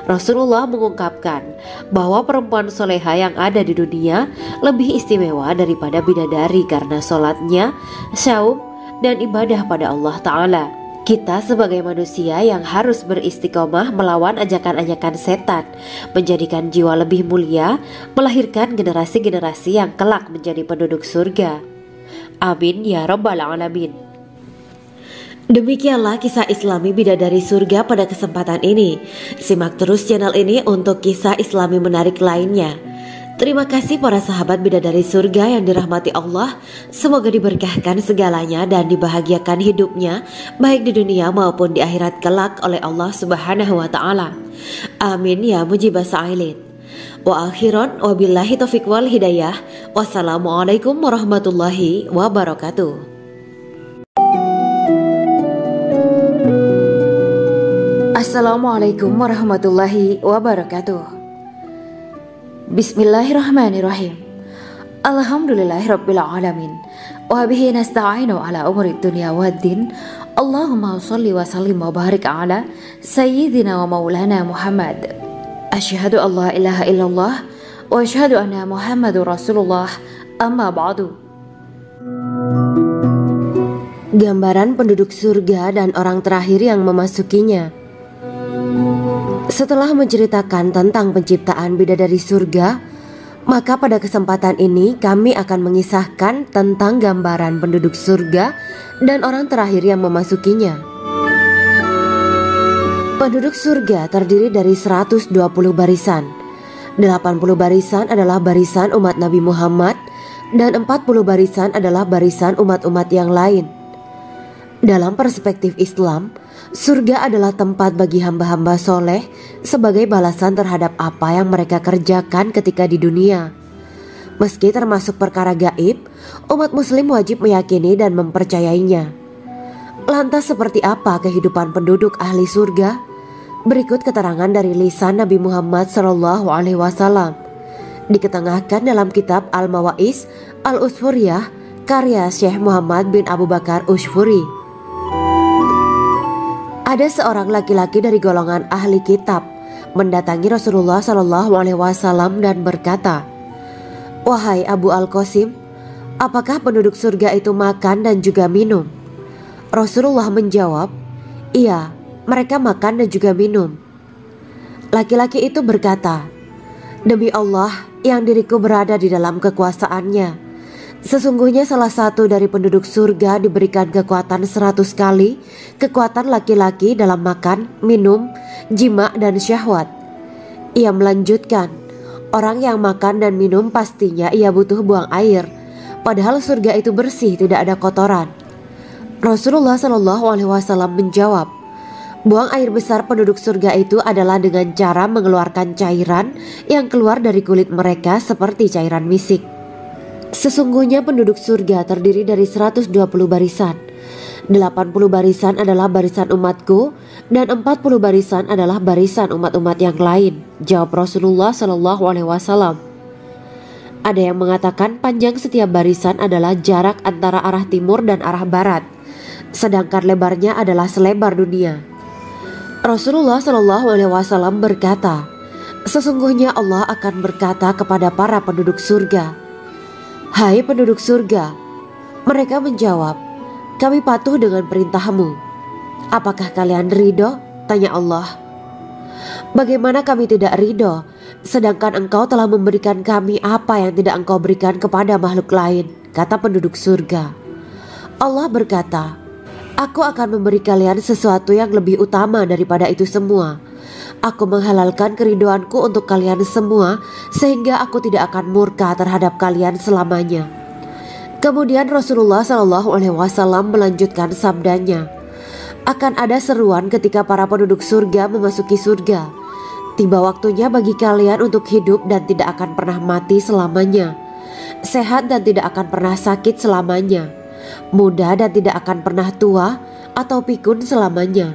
Rasulullah mengungkapkan bahwa perempuan soleha yang ada di dunia lebih istimewa daripada bidadari karena sholatnya, syaum, dan ibadah pada Allah Ta'ala. Kita sebagai manusia yang harus beristiqomah melawan ajakan-ajakan setan, menjadikan jiwa lebih mulia, melahirkan generasi-generasi yang kelak menjadi penduduk surga. Amin ya Rabbal Alamin. Demikianlah kisah Islami bidadari surga pada kesempatan ini. Simak terus channel ini untuk kisah Islami menarik lainnya. Terima kasih para sahabat bidadari surga yang dirahmati Allah. Semoga diberkahkan segalanya dan dibahagiakan hidupnya baik di dunia maupun di akhirat kelak oleh Allah Subhanahu wa Ta'ala. Amin ya mujibah sa'ilin. Wa akhiran wabillahi taufiq wal hidayah. Wassalamualaikum warahmatullahi wabarakatuh. Assalamualaikum warahmatullahi wabarakatuh. Bismillahirrahmanirrahim. Alhamdulillahirabbil alamin. Wa bihi nasta'inu ala umuri dunya waddin. Allahumma shalli wa sallim wa barik ala sayyidina wa maulana Muhammad. Asyhadu an la ilaha illallah wa asyhadu anna Muhammadur Rasulullah. Amma ba'du. Gambaran penduduk surga dan orang terakhir yang memasukinya. Setelah menceritakan tentang penciptaan bidadari surga, maka pada kesempatan ini kami akan mengisahkan tentang gambaran penduduk surga dan orang terakhir yang memasukinya. Penduduk surga terdiri dari 120 barisan. 80 barisan adalah barisan umat Nabi Muhammad dan 40 barisan adalah barisan umat-umat yang lain. Dalam perspektif Islam, surga adalah tempat bagi hamba-hamba soleh sebagai balasan terhadap apa yang mereka kerjakan ketika di dunia. Meski termasuk perkara gaib, umat muslim wajib meyakini dan mempercayainya. Lantas seperti apa kehidupan penduduk ahli surga? Berikut keterangan dari lisan Nabi Muhammad SAW. Diketengahkan dalam kitab Al-Mawaiz Al-Usfuriyah karya Syekh Muhammad bin Abu Bakar Ushfuri. Ada seorang laki-laki dari golongan ahli kitab mendatangi Rasulullah SAW dan berkata, "Wahai Abu Al-Qasim, apakah penduduk surga itu makan dan juga minum?" Rasulullah menjawab, "Iya, mereka makan dan juga minum." Laki-laki itu berkata, Demi Allah yang diriku berada di dalam kekuasaannya, sesungguhnya salah satu dari penduduk surga diberikan kekuatan 100 kali kekuatan laki-laki dalam makan, minum, jima dan syahwat. Ia melanjutkan, orang yang makan dan minum pastinya ia butuh buang air, padahal surga itu bersih, tidak ada kotoran. Rasulullah SAW menjawab, buang air besar penduduk surga itu adalah dengan cara mengeluarkan cairan yang keluar dari kulit mereka seperti cairan misik. Sesungguhnya penduduk surga terdiri dari 120 barisan. 80 barisan adalah barisan umatku dan 40 barisan adalah barisan umat-umat yang lain, jawab Rasulullah SAW. Ada yang mengatakan panjang setiap barisan adalah jarak antara arah timur dan arah barat, sedangkan lebarnya adalah selebar dunia. Rasulullah SAW berkata, sesungguhnya Allah akan berkata kepada para penduduk surga, hai penduduk surga. Mereka menjawab, kami patuh dengan perintahmu. Apakah kalian ridho? Tanya Allah. Bagaimana kami tidak ridho, sedangkan engkau telah memberikan kami apa yang tidak engkau berikan kepada makhluk lain, kata penduduk surga. Allah berkata, aku akan memberi kalian sesuatu yang lebih utama daripada itu semua. Aku menghalalkan keridoanku untuk kalian semua, sehingga aku tidak akan murka terhadap kalian selamanya. Kemudian Rasulullah SAW melanjutkan sabdanya, akan ada seruan ketika para penduduk surga memasuki surga. Tiba waktunya bagi kalian untuk hidup dan tidak akan pernah mati selamanya, sehat dan tidak akan pernah sakit selamanya, muda dan tidak akan pernah tua atau pikun selamanya,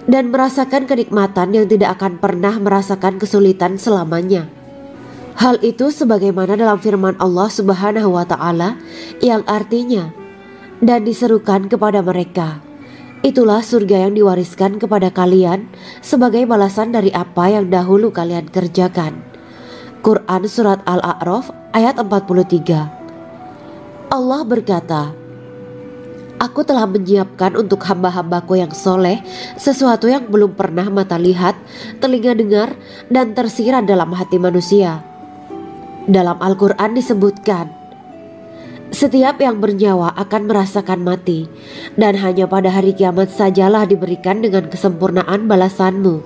dan merasakan kenikmatan yang tidak akan pernah merasakan kesulitan selamanya. Hal itu sebagaimana dalam firman Allah Subhanahu wa Ta'ala yang artinya, dan diserukan kepada mereka, itulah surga yang diwariskan kepada kalian sebagai balasan dari apa yang dahulu kalian kerjakan. Quran Surat Al-A'raf ayat 43. Allah berkata, aku telah menyiapkan untuk hamba-hambaku yang soleh sesuatu yang belum pernah mata lihat, telinga dengar, dan tersirat dalam hati manusia. Dalam Al-Quran disebutkan, setiap yang bernyawa akan merasakan mati, dan hanya pada hari kiamat sajalah diberikan dengan kesempurnaan balasanmu.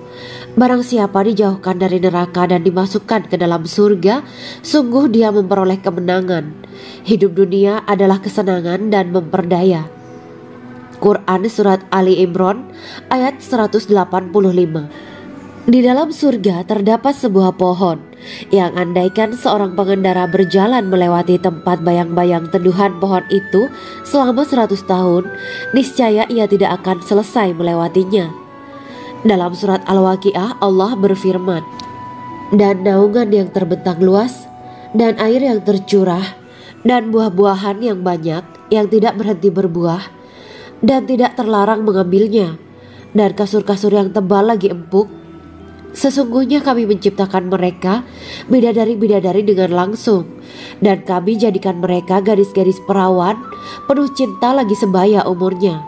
Barang siapa dijauhkan dari neraka dan dimasukkan ke dalam surga, sungguh dia memperoleh kemenangan. Hidup dunia adalah kesenangan dan memperdaya. Quran Surat Ali Imran ayat 185. Di dalam surga terdapat sebuah pohon yang andaikan seorang pengendara berjalan melewati tempat bayang-bayang teduhan pohon itu selama 100 tahun, niscaya ia tidak akan selesai melewatinya. Dalam surat Al-Waqiah Allah berfirman, dan naungan yang terbentang luas, dan air yang tercurah, dan buah-buahan yang banyak yang tidak berhenti berbuah, dan tidak terlarang mengambilnya, dan kasur-kasur yang tebal lagi empuk. Sesungguhnya kami menciptakan mereka bidadari-bidadari dengan langsung, dan kami jadikan mereka gadis-gadis perawan penuh cinta lagi sebaya umurnya.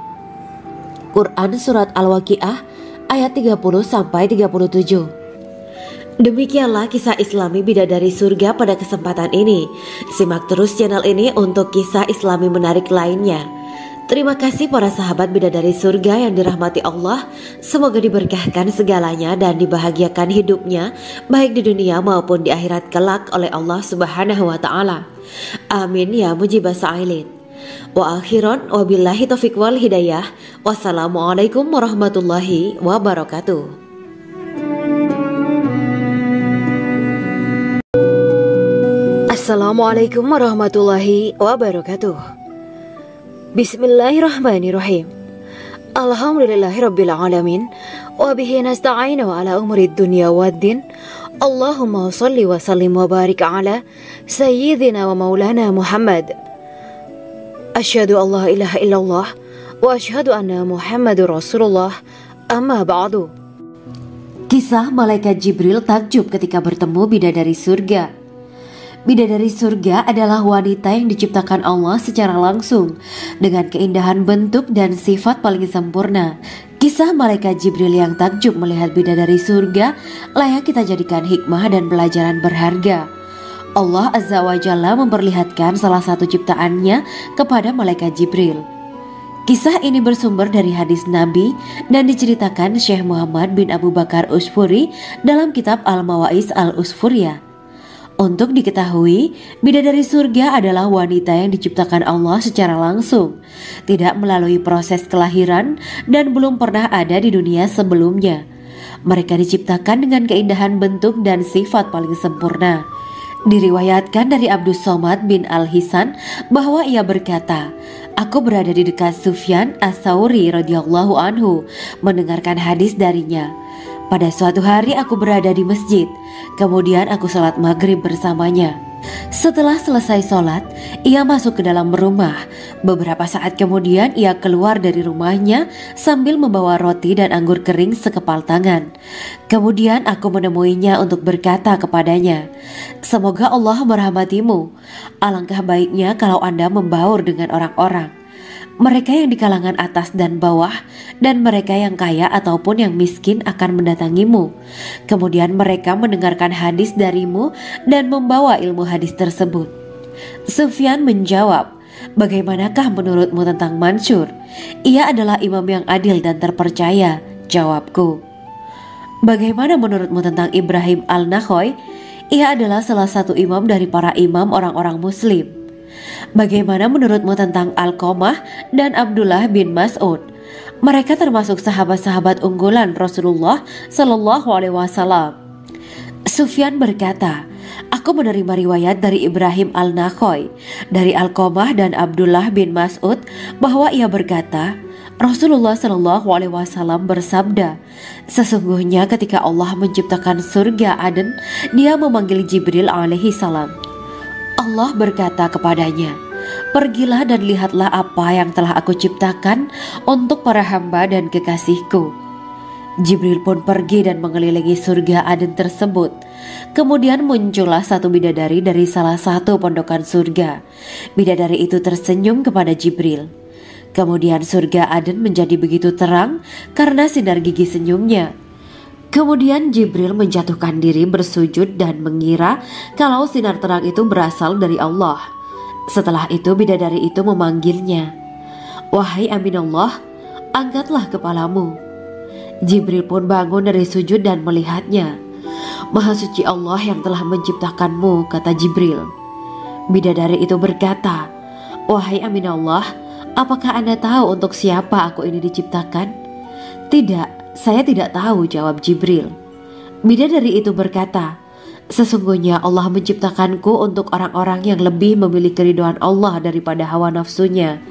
Quran Surat Al-Waqiah ayat 30-37. Demikianlah kisah Islami bidadari surga pada kesempatan ini. Simak terus channel ini untuk kisah Islami menarik lainnya. Terima kasih para sahabat bidadari surga yang dirahmati Allah. Semoga diberkahkan segalanya dan dibahagiakan hidupnya, baik di dunia maupun di akhirat kelak oleh Allah Subhanahu wa Ta'ala. Amin ya mujibah sa'ilin. Wa akhiran wabillahi taufiq wal hidayah. Wassalamualaikum warahmatullahi wabarakatuh. Assalamualaikum warahmatullahi wabarakatuh. Bismillahirrahmanirrahim. Alhamdulillahirabbil alamin wa bihi nasta'inu ala umuri dunya waddin. Allahumma shalli wa sallim wa barik ala sayyidina wa maulana Muhammad. Asyhadu an la ilaha illallah wa asyhadu anna Muhammadur Rasulullah. Amma ba'du. Kisah malaikat Jibril takjub ketika bertemu bidadari surga. Bidadari surga adalah wanita yang diciptakan Allah secara langsung dengan keindahan bentuk dan sifat paling sempurna. Kisah malaikat Jibril yang takjub melihat bidadari surga layak kita jadikan hikmah dan pelajaran berharga. Allah Azza wa Jalla memperlihatkan salah satu ciptaannya kepada malaikat Jibril. Kisah ini bersumber dari hadis Nabi dan diceritakan Syekh Muhammad bin Abu Bakar Usfuri dalam kitab Al-Mawaiz Al-Usfuriyah. Untuk diketahui, bidadari surga adalah wanita yang diciptakan Allah secara langsung, tidak melalui proses kelahiran dan belum pernah ada di dunia sebelumnya. Mereka diciptakan dengan keindahan bentuk dan sifat paling sempurna. Diriwayatkan dari Abdus Somad bin Al-Hisan bahwa ia berkata, "Aku berada di dekat Sufyan As-Sauri radhiyallahu anhu mendengarkan hadis darinya. Pada suatu hari aku berada di masjid, kemudian aku sholat maghrib bersamanya. Setelah selesai sholat, ia masuk ke dalam rumah. Beberapa saat kemudian ia keluar dari rumahnya sambil membawa roti dan anggur kering sekepal tangan. Kemudian aku menemuinya untuk berkata kepadanya, 'Semoga Allah merahmatimu. Alangkah baiknya kalau Anda membaur dengan orang-orang. Mereka yang di kalangan atas dan bawah dan mereka yang kaya ataupun yang miskin akan mendatangimu. Kemudian mereka mendengarkan hadis darimu dan membawa ilmu hadis tersebut.' Sufyan menjawab, 'Bagaimanakah menurutmu tentang Mansur? Ia adalah imam yang adil dan terpercaya.' Jawabku. 'Bagaimana menurutmu tentang Ibrahim Al-Nakhoy? Ia adalah salah satu imam dari para imam orang-orang muslim.' 'Bagaimana menurutmu tentang Alqamah dan Abdullah bin Mas'ud? Mereka termasuk sahabat-sahabat unggulan Rasulullah Sallallahu Alaihi Wasallam.' Sufyan berkata, 'Aku menerima riwayat dari Ibrahim Al-Nakhoy, dari Alqamah dan Abdullah bin Mas'ud bahwa ia berkata, Rasulullah Sallallahu Alaihi Wasallam bersabda, sesungguhnya ketika Allah menciptakan surga Aden, Dia memanggil Jibril alaihi salam. Allah berkata kepadanya, pergilah dan lihatlah apa yang telah aku ciptakan untuk para hamba dan kekasihku. Jibril pun pergi dan mengelilingi surga Aden tersebut. Kemudian muncullah satu bidadari dari salah satu pondokan surga. Bidadari itu tersenyum kepada Jibril. Kemudian surga Aden menjadi begitu terang karena sinar gigi senyumnya. Kemudian Jibril menjatuhkan diri bersujud dan mengira kalau sinar terang itu berasal dari Allah. Setelah itu bidadari itu memanggilnya, wahai Aminullah, angkatlah kepalamu. Jibril pun bangun dari sujud dan melihatnya. Maha suci Allah yang telah menciptakanmu, kata Jibril. Bidadari itu berkata, wahai Aminullah, apakah Anda tahu untuk siapa aku ini diciptakan? Tidak. Saya tidak tahu, jawab Jibril. Bidadari itu berkata, sesungguhnya Allah menciptakanku untuk orang-orang yang lebih memilih keridhaan Allah daripada hawa nafsunya.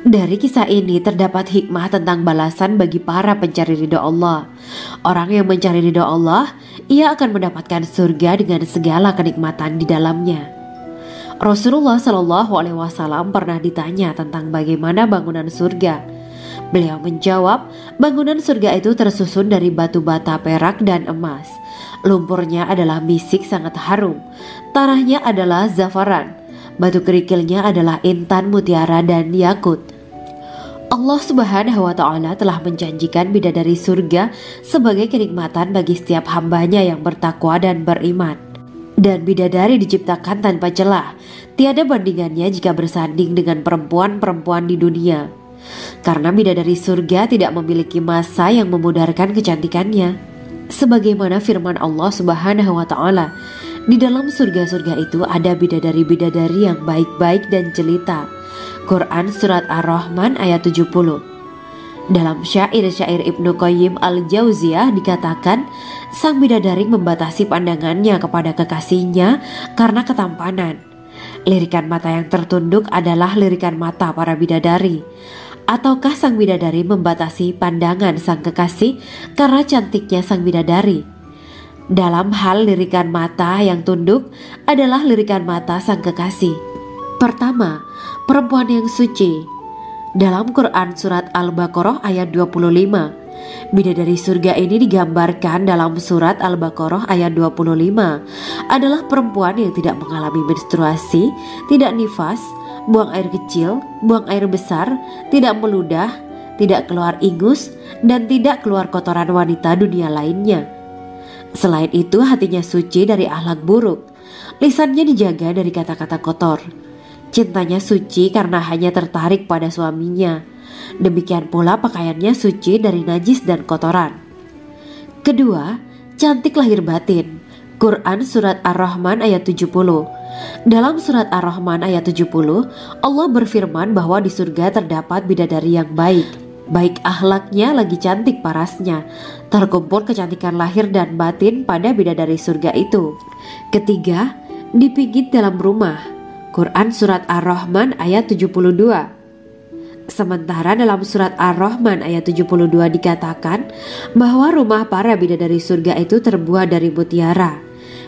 Dari kisah ini terdapat hikmah tentang balasan bagi para pencari ridha Allah. Orang yang mencari ridha Allah, ia akan mendapatkan surga dengan segala kenikmatan di dalamnya. Rasulullah Shallallahu Alaihi Wasallam pernah ditanya tentang bagaimana bangunan surga. Beliau menjawab, bangunan surga itu tersusun dari batu bata, perak, dan emas. Lumpurnya adalah misik sangat harum. Tanahnya adalah zafaran. Batu kerikilnya adalah intan, mutiara, dan yakut. Allah Subhanahu wa Ta'ala telah menjanjikan bidadari surga sebagai kenikmatan bagi setiap hambanya yang bertakwa dan beriman. Dan bidadari diciptakan tanpa celah. Tiada bandingannya jika bersanding dengan perempuan-perempuan di dunia. Karena bidadari surga tidak memiliki masa yang memudarkan kecantikannya. Sebagaimana firman Allah Subhanahu wa Ta'ala, di dalam surga-surga itu ada bidadari-bidadari yang baik-baik dan jelita. Quran Surat Ar-Rahman ayat 70. Dalam syair-syair Ibnu Qayyim Al-Jauziyah dikatakan, sang bidadari membatasi pandangannya kepada kekasihnya karena ketampanan. Lirikan mata yang tertunduk adalah lirikan mata para bidadari. Ataukah sang bidadari membatasi pandangan sang kekasih karena cantiknya sang bidadari? Dalam hal lirikan mata yang tunduk adalah lirikan mata sang kekasih. Pertama, perempuan yang suci. Dalam Quran Surat Al-Baqarah ayat 25, Bidadari surga ini digambarkan dalam surat Al-Baqarah ayat 25 adalah perempuan yang tidak mengalami menstruasi, tidak nifas, buang air kecil, buang air besar, tidak meludah, tidak keluar ingus, dan tidak keluar kotoran wanita dunia lainnya. Selain itu, hatinya suci dari akhlak buruk, lisannya dijaga dari kata-kata kotor. Cintanya suci karena hanya tertarik pada suaminya. Demikian pula pakaiannya suci dari najis dan kotoran. Kedua, cantik lahir batin. Quran Surat Ar-Rahman ayat 70. Dalam Surat Ar-Rahman ayat 70, Allah berfirman bahwa di surga terdapat bidadari yang baik. Baik akhlaknya lagi cantik parasnya. Terkumpul kecantikan lahir dan batin pada bidadari surga itu. Ketiga, dipijit dalam rumah. Quran Surat Ar-Rahman ayat 72. Sementara dalam Surat Ar-Rahman ayat 72 dikatakan bahwa rumah para bidadari surga itu terbuat dari mutiara.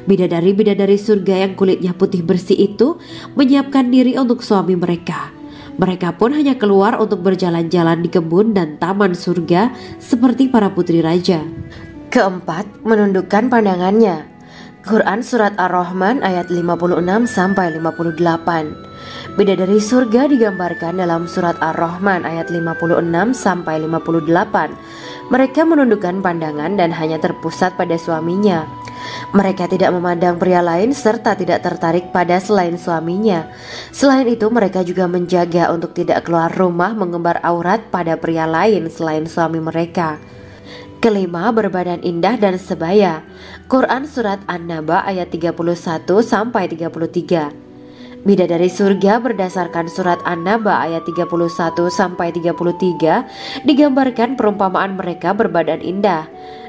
Bidadari-bidadari surga yang kulitnya putih bersih itu menyiapkan diri untuk suami mereka. Mereka pun hanya keluar untuk berjalan-jalan di kebun dan taman surga seperti para putri raja. Keempat, menundukkan pandangannya. Quran Surat Ar-Rahman ayat 56-58. Bidadari surga digambarkan dalam Surat Ar-Rahman ayat 56-58. Mereka menundukkan pandangan dan hanya terpusat pada suaminya. Mereka tidak memandang pria lain serta tidak tertarik pada selain suaminya. Selain itu, mereka juga menjaga untuk tidak keluar rumah mengembar aurat pada pria lain selain suami mereka. Kelima, berbadan indah dan sebaya. Quran Surat An-Naba ayat 31-33. Bidadari surga berdasarkan Surat An-Naba ayat 31-33 digambarkan perumpamaan mereka berbadan indah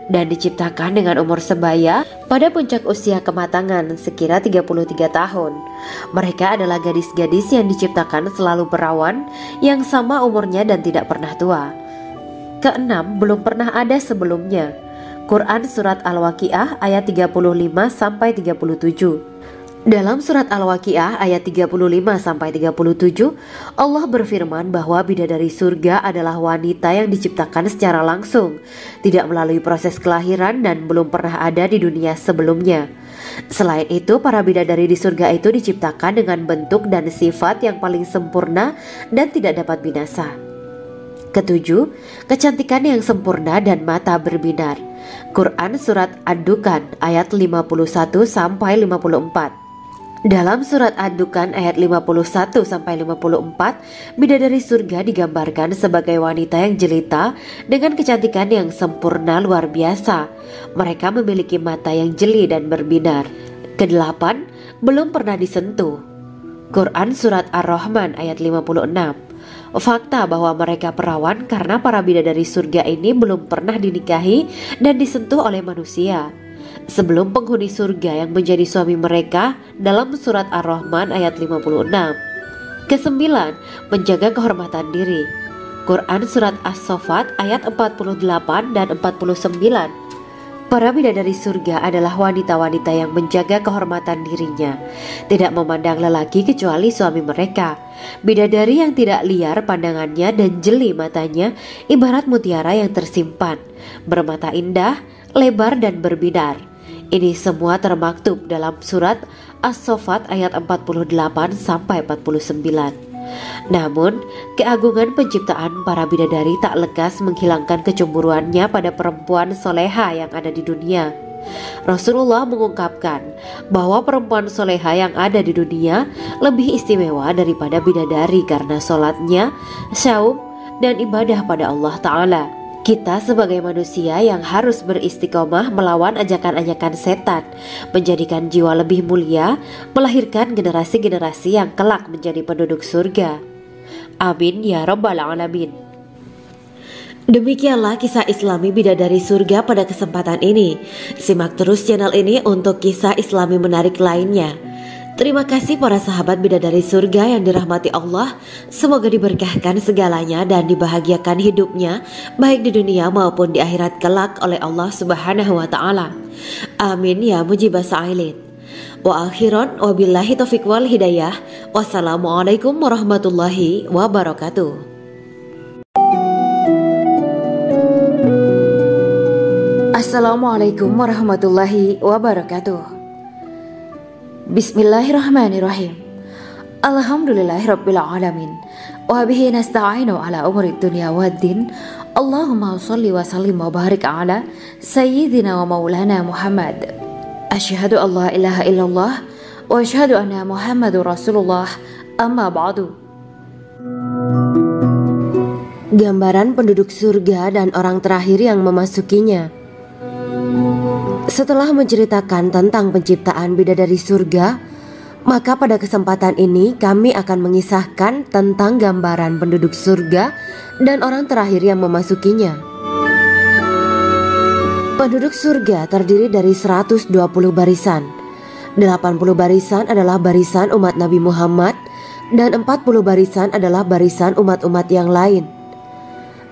dan diciptakan dengan umur sebaya pada puncak usia kematangan sekira 33 tahun. Mereka adalah gadis-gadis yang diciptakan selalu perawan, yang sama umurnya dan tidak pernah tua. Keenam, belum pernah ada sebelumnya. Quran Surat Al-Waqiah ayat 35-37. Dalam Surat Al-Waqiah ayat 35-37, Allah berfirman bahwa bidadari surga adalah wanita yang diciptakan secara langsung, tidak melalui proses kelahiran dan belum pernah ada di dunia sebelumnya. Selain itu, para bidadari di surga itu diciptakan dengan bentuk dan sifat yang paling sempurna dan tidak dapat binasa. Ketujuh, kecantikan yang sempurna dan mata berbinar. Quran Surat Ad-Dukan ayat 51-54. Dalam Surat Ad-Dukan ayat 51-54, bidadari surga digambarkan sebagai wanita yang jelita dengan kecantikan yang sempurna luar biasa. Mereka memiliki mata yang jeli dan berbinar. Kedelapan, belum pernah disentuh. Quran Surat Ar-Rahman ayat 56. Fakta bahwa mereka perawan karena para bidadari surga ini belum pernah dinikahi dan disentuh oleh manusia sebelum penghuni surga yang menjadi suami mereka dalam Surat Ar-Rahman ayat 56. Kesembilan, menjaga kehormatan diri. Quran Surat As-Saffat ayat 48 dan 49. Para bidadari surga adalah wanita-wanita yang menjaga kehormatan dirinya, tidak memandang lelaki kecuali suami mereka. Bidadari yang tidak liar pandangannya dan jeli matanya ibarat mutiara yang tersimpan, bermata indah, lebar dan berbinar. Ini semua termaktub dalam Surat As-Saffat ayat 48-49. Namun, keagungan penciptaan para bidadari tak lekas menghilangkan kecemburuannya pada perempuan soleha yang ada di dunia. Rasulullah mengungkapkan bahwa perempuan soleha yang ada di dunia lebih istimewa daripada bidadari karena sholatnya, syaum, dan ibadah pada Allah Ta'ala. Kita sebagai manusia yang harus beristiqomah melawan ajakan-ajakan setan, menjadikan jiwa lebih mulia, melahirkan generasi-generasi yang kelak menjadi penduduk surga. Amin ya Rabbal Alamin. Demikianlah kisah Islami bidadari surga pada kesempatan ini. Simak terus channel ini untuk kisah Islami menarik lainnya. Terima kasih para sahabat bidadari surga yang dirahmati Allah. Semoga diberkahkan segalanya dan dibahagiakan hidupnya baik di dunia maupun di akhirat kelak oleh Allah Subhanahu wa taala. Amin ya mujibah sa'ilin. Wa akhiran wabillahi taufiq wal hidayah. Wassalamualaikum warahmatullahi wabarakatuh. Assalamualaikum warahmatullahi wabarakatuh. Bismillahirrahmanirrahim. Alhamdulillahirabbil alamin. Wa bihi nasta'inu ala umuri dunya waddin. Allahumma shalli wa sallim wa barik ala sayyidina wa maulana Muhammad. Asyhadu an la ilaha illallah wa asyhadu anna Muhammadur Rasulullah. Amma ba'du. Gambaran penduduk surga dan orang terakhir yang memasukinya. Setelah menceritakan tentang penciptaan bidadari surga, maka pada kesempatan ini kami akan mengisahkan tentang gambaran penduduk surga dan orang terakhir yang memasukinya. Penduduk surga terdiri dari 120 barisan. 80 barisan adalah barisan umat Nabi Muhammad dan 40 barisan adalah barisan umat-umat yang lain.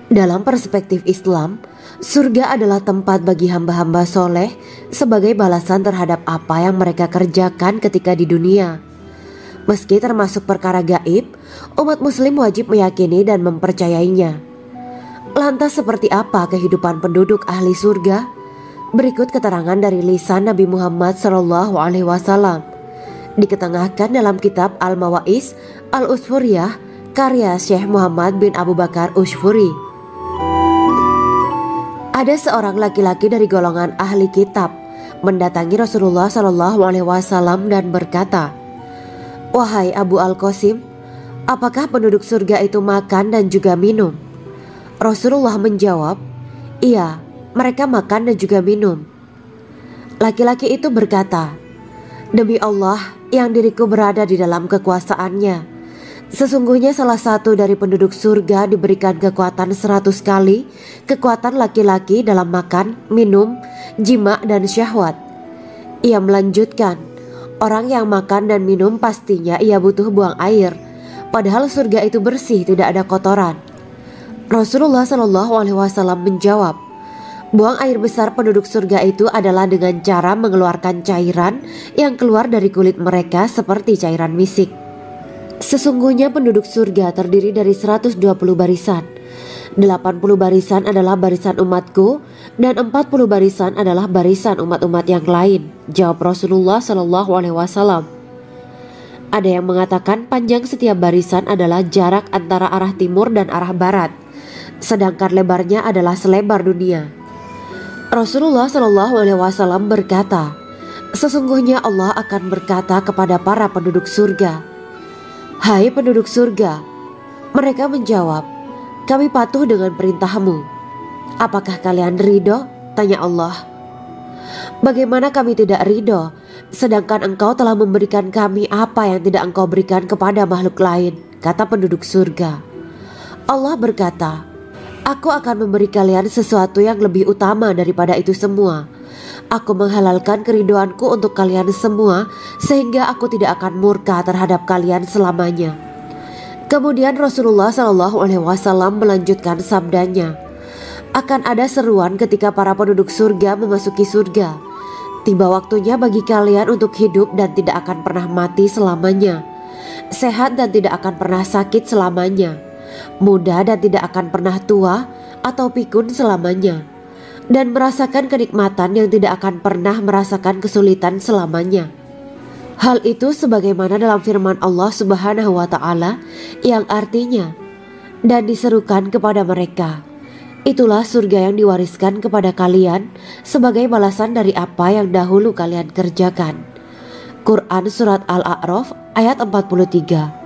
Dalam perspektif Islam, surga adalah tempat bagi hamba-hamba soleh sebagai balasan terhadap apa yang mereka kerjakan ketika di dunia. Meski termasuk perkara gaib, umat muslim wajib meyakini dan mempercayainya. Lantas seperti apa kehidupan penduduk ahli surga? Berikut keterangan dari lisan Nabi Muhammad SAW. Diketengahkan dalam kitab Al-Mawaiz Al-Usfuriyah karya Syekh Muhammad bin Abu Bakar Usfuri. Ada seorang laki-laki dari golongan ahli kitab mendatangi Rasulullah SAW dan berkata, "Wahai Abu Al-Qasim, apakah penduduk surga itu makan dan juga minum?" Rasulullah menjawab, "Iya, mereka makan dan juga minum." Laki-laki itu berkata, "Demi Allah yang diriku berada di dalam kekuasaannya, sesungguhnya salah satu dari penduduk surga diberikan kekuatan 100 kali kekuatan laki-laki dalam makan, minum, jima, dan syahwat." Ia melanjutkan, "Orang yang makan dan minum pastinya ia butuh buang air, padahal surga itu bersih, tidak ada kotoran." Rasulullah SAW menjawab, "Buang air besar penduduk surga itu adalah dengan cara mengeluarkan cairan yang keluar dari kulit mereka seperti cairan misik." Sesungguhnya penduduk surga terdiri dari 120 barisan. 80 barisan adalah barisan umatku dan 40 barisan adalah barisan umat-umat yang lain, jawab Rasulullah SAW. Ada yang mengatakan panjang setiap barisan adalah jarak antara arah timur dan arah barat, sedangkan lebarnya adalah selebar dunia. Rasulullah SAW berkata, "Sesungguhnya Allah akan berkata kepada para penduduk surga, 'Hai penduduk surga,' mereka menjawab, 'Kami patuh dengan perintahmu.' 'Apakah kalian ridho?' tanya Allah. 'Bagaimana kami tidak ridho, sedangkan engkau telah memberikan kami apa yang tidak engkau berikan kepada makhluk lain,' kata penduduk surga. Allah berkata, 'Aku akan memberi kalian sesuatu yang lebih utama daripada itu semua. Aku menghalalkan keridoanku untuk kalian semua sehingga aku tidak akan murka terhadap kalian selamanya.'" Kemudian Rasulullah SAW melanjutkan sabdanya, "Akan ada seruan ketika para penduduk surga memasuki surga. Tiba waktunya bagi kalian untuk hidup dan tidak akan pernah mati selamanya, sehat dan tidak akan pernah sakit selamanya, muda dan tidak akan pernah tua atau pikun selamanya, dan merasakan kenikmatan yang tidak akan pernah merasakan kesulitan selamanya." Hal itu sebagaimana dalam firman Allah Subhanahu wa Ta'ala yang artinya, "Dan diserukan kepada mereka, itulah surga yang diwariskan kepada kalian sebagai balasan dari apa yang dahulu kalian kerjakan." Quran Surat Al-A'raf ayat 43.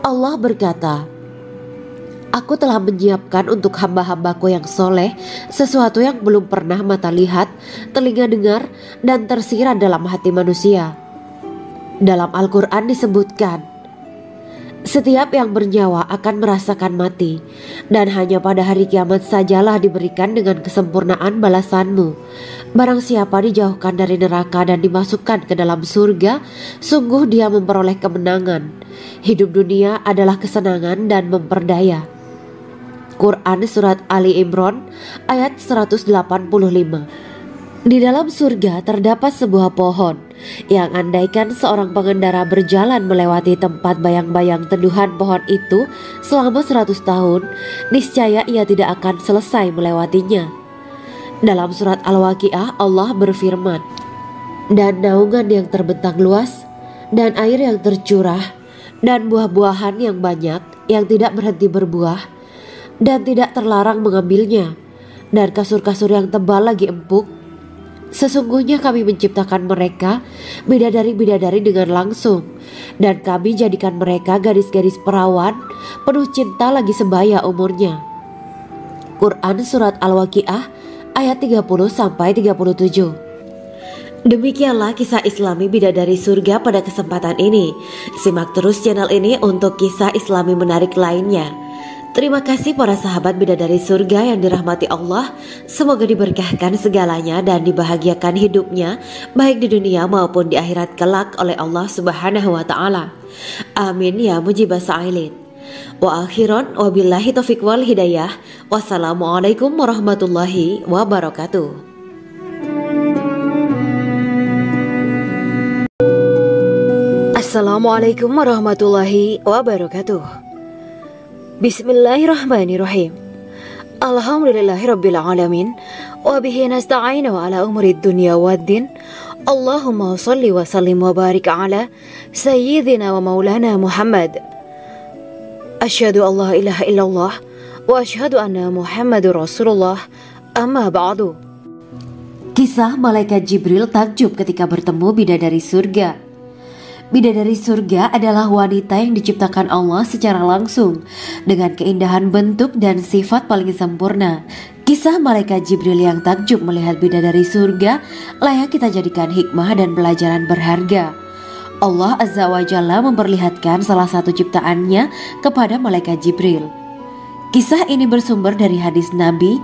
Allah berkata, "Aku telah menyiapkan untuk hamba-hambaku yang soleh sesuatu yang belum pernah mata lihat, telinga dengar, dan tersirat dalam hati manusia." Dalam Al-Quran disebutkan, "Setiap yang bernyawa akan merasakan mati, dan hanya pada hari kiamat sajalah diberikan dengan kesempurnaan balasanmu. Barang siapa dijauhkan dari neraka dan dimasukkan ke dalam surga, sungguh dia memperoleh kemenangan. Hidup dunia adalah kesenangan dan memperdaya." Quran Surat Ali Imran ayat 185. Di dalam surga terdapat sebuah pohon yang andaikan seorang pengendara berjalan melewati tempat bayang-bayang teduhan pohon itu selama 100 tahun, niscaya ia tidak akan selesai melewatinya. Dalam surat Al-Waqiah Allah berfirman, dan naungan yang terbentang luas, dan air yang tercurah, dan buah-buahan yang banyak yang tidak berhenti berbuah, dan tidak terlarang mengambilnya, dan kasur-kasur yang tebal lagi empuk. Sesungguhnya kami menciptakan mereka bidadari-bidadari dengan langsung, dan kami jadikan mereka gadis-gadis perawan penuh cinta lagi sebaya umurnya. Quran Surat Al-Waqiah ayat 30-37. Demikianlah kisah Islami bidadari surga pada kesempatan ini. Simak terus channel ini untuk kisah Islami menarik lainnya. Terima kasih para sahabat bidadari surga yang dirahmati Allah. Semoga diberkahkan segalanya dan dibahagiakan hidupnya baik di dunia maupun di akhirat kelak oleh Allah Subhanahu wa taala. Amin ya mujibas sa'ilin. Wa akhiran wabillahi taufiq wal hidayah. Wassalamualaikum warahmatullahi wabarakatuh. Assalamualaikum warahmatullahi wabarakatuh. Bismillahirrahmanirrahim. Alhamdulillahirabbil alamin wa bihi nasta'inu ala umurid dunya waddin. Allahumma shalli wa sallim wa barik ala sayyidina wa maulana Muhammad. Asyhadu an la ilaha illallah wa asyhadu anna Muhammadur Rasulullah. Amma ba'du. Kisah malaikat Jibril takjub ketika bertemu bidadari surga. Bidadari surga adalah wanita yang diciptakan Allah secara langsung dengan keindahan bentuk dan sifat paling sempurna. Kisah malaikat Jibril yang takjub melihat bidadari surga layak kita jadikan hikmah dan pelajaran berharga. Allah Azza wa Jalla memperlihatkan salah satu ciptaannya kepada malaikat Jibril. Kisah ini bersumber dari hadis Nabi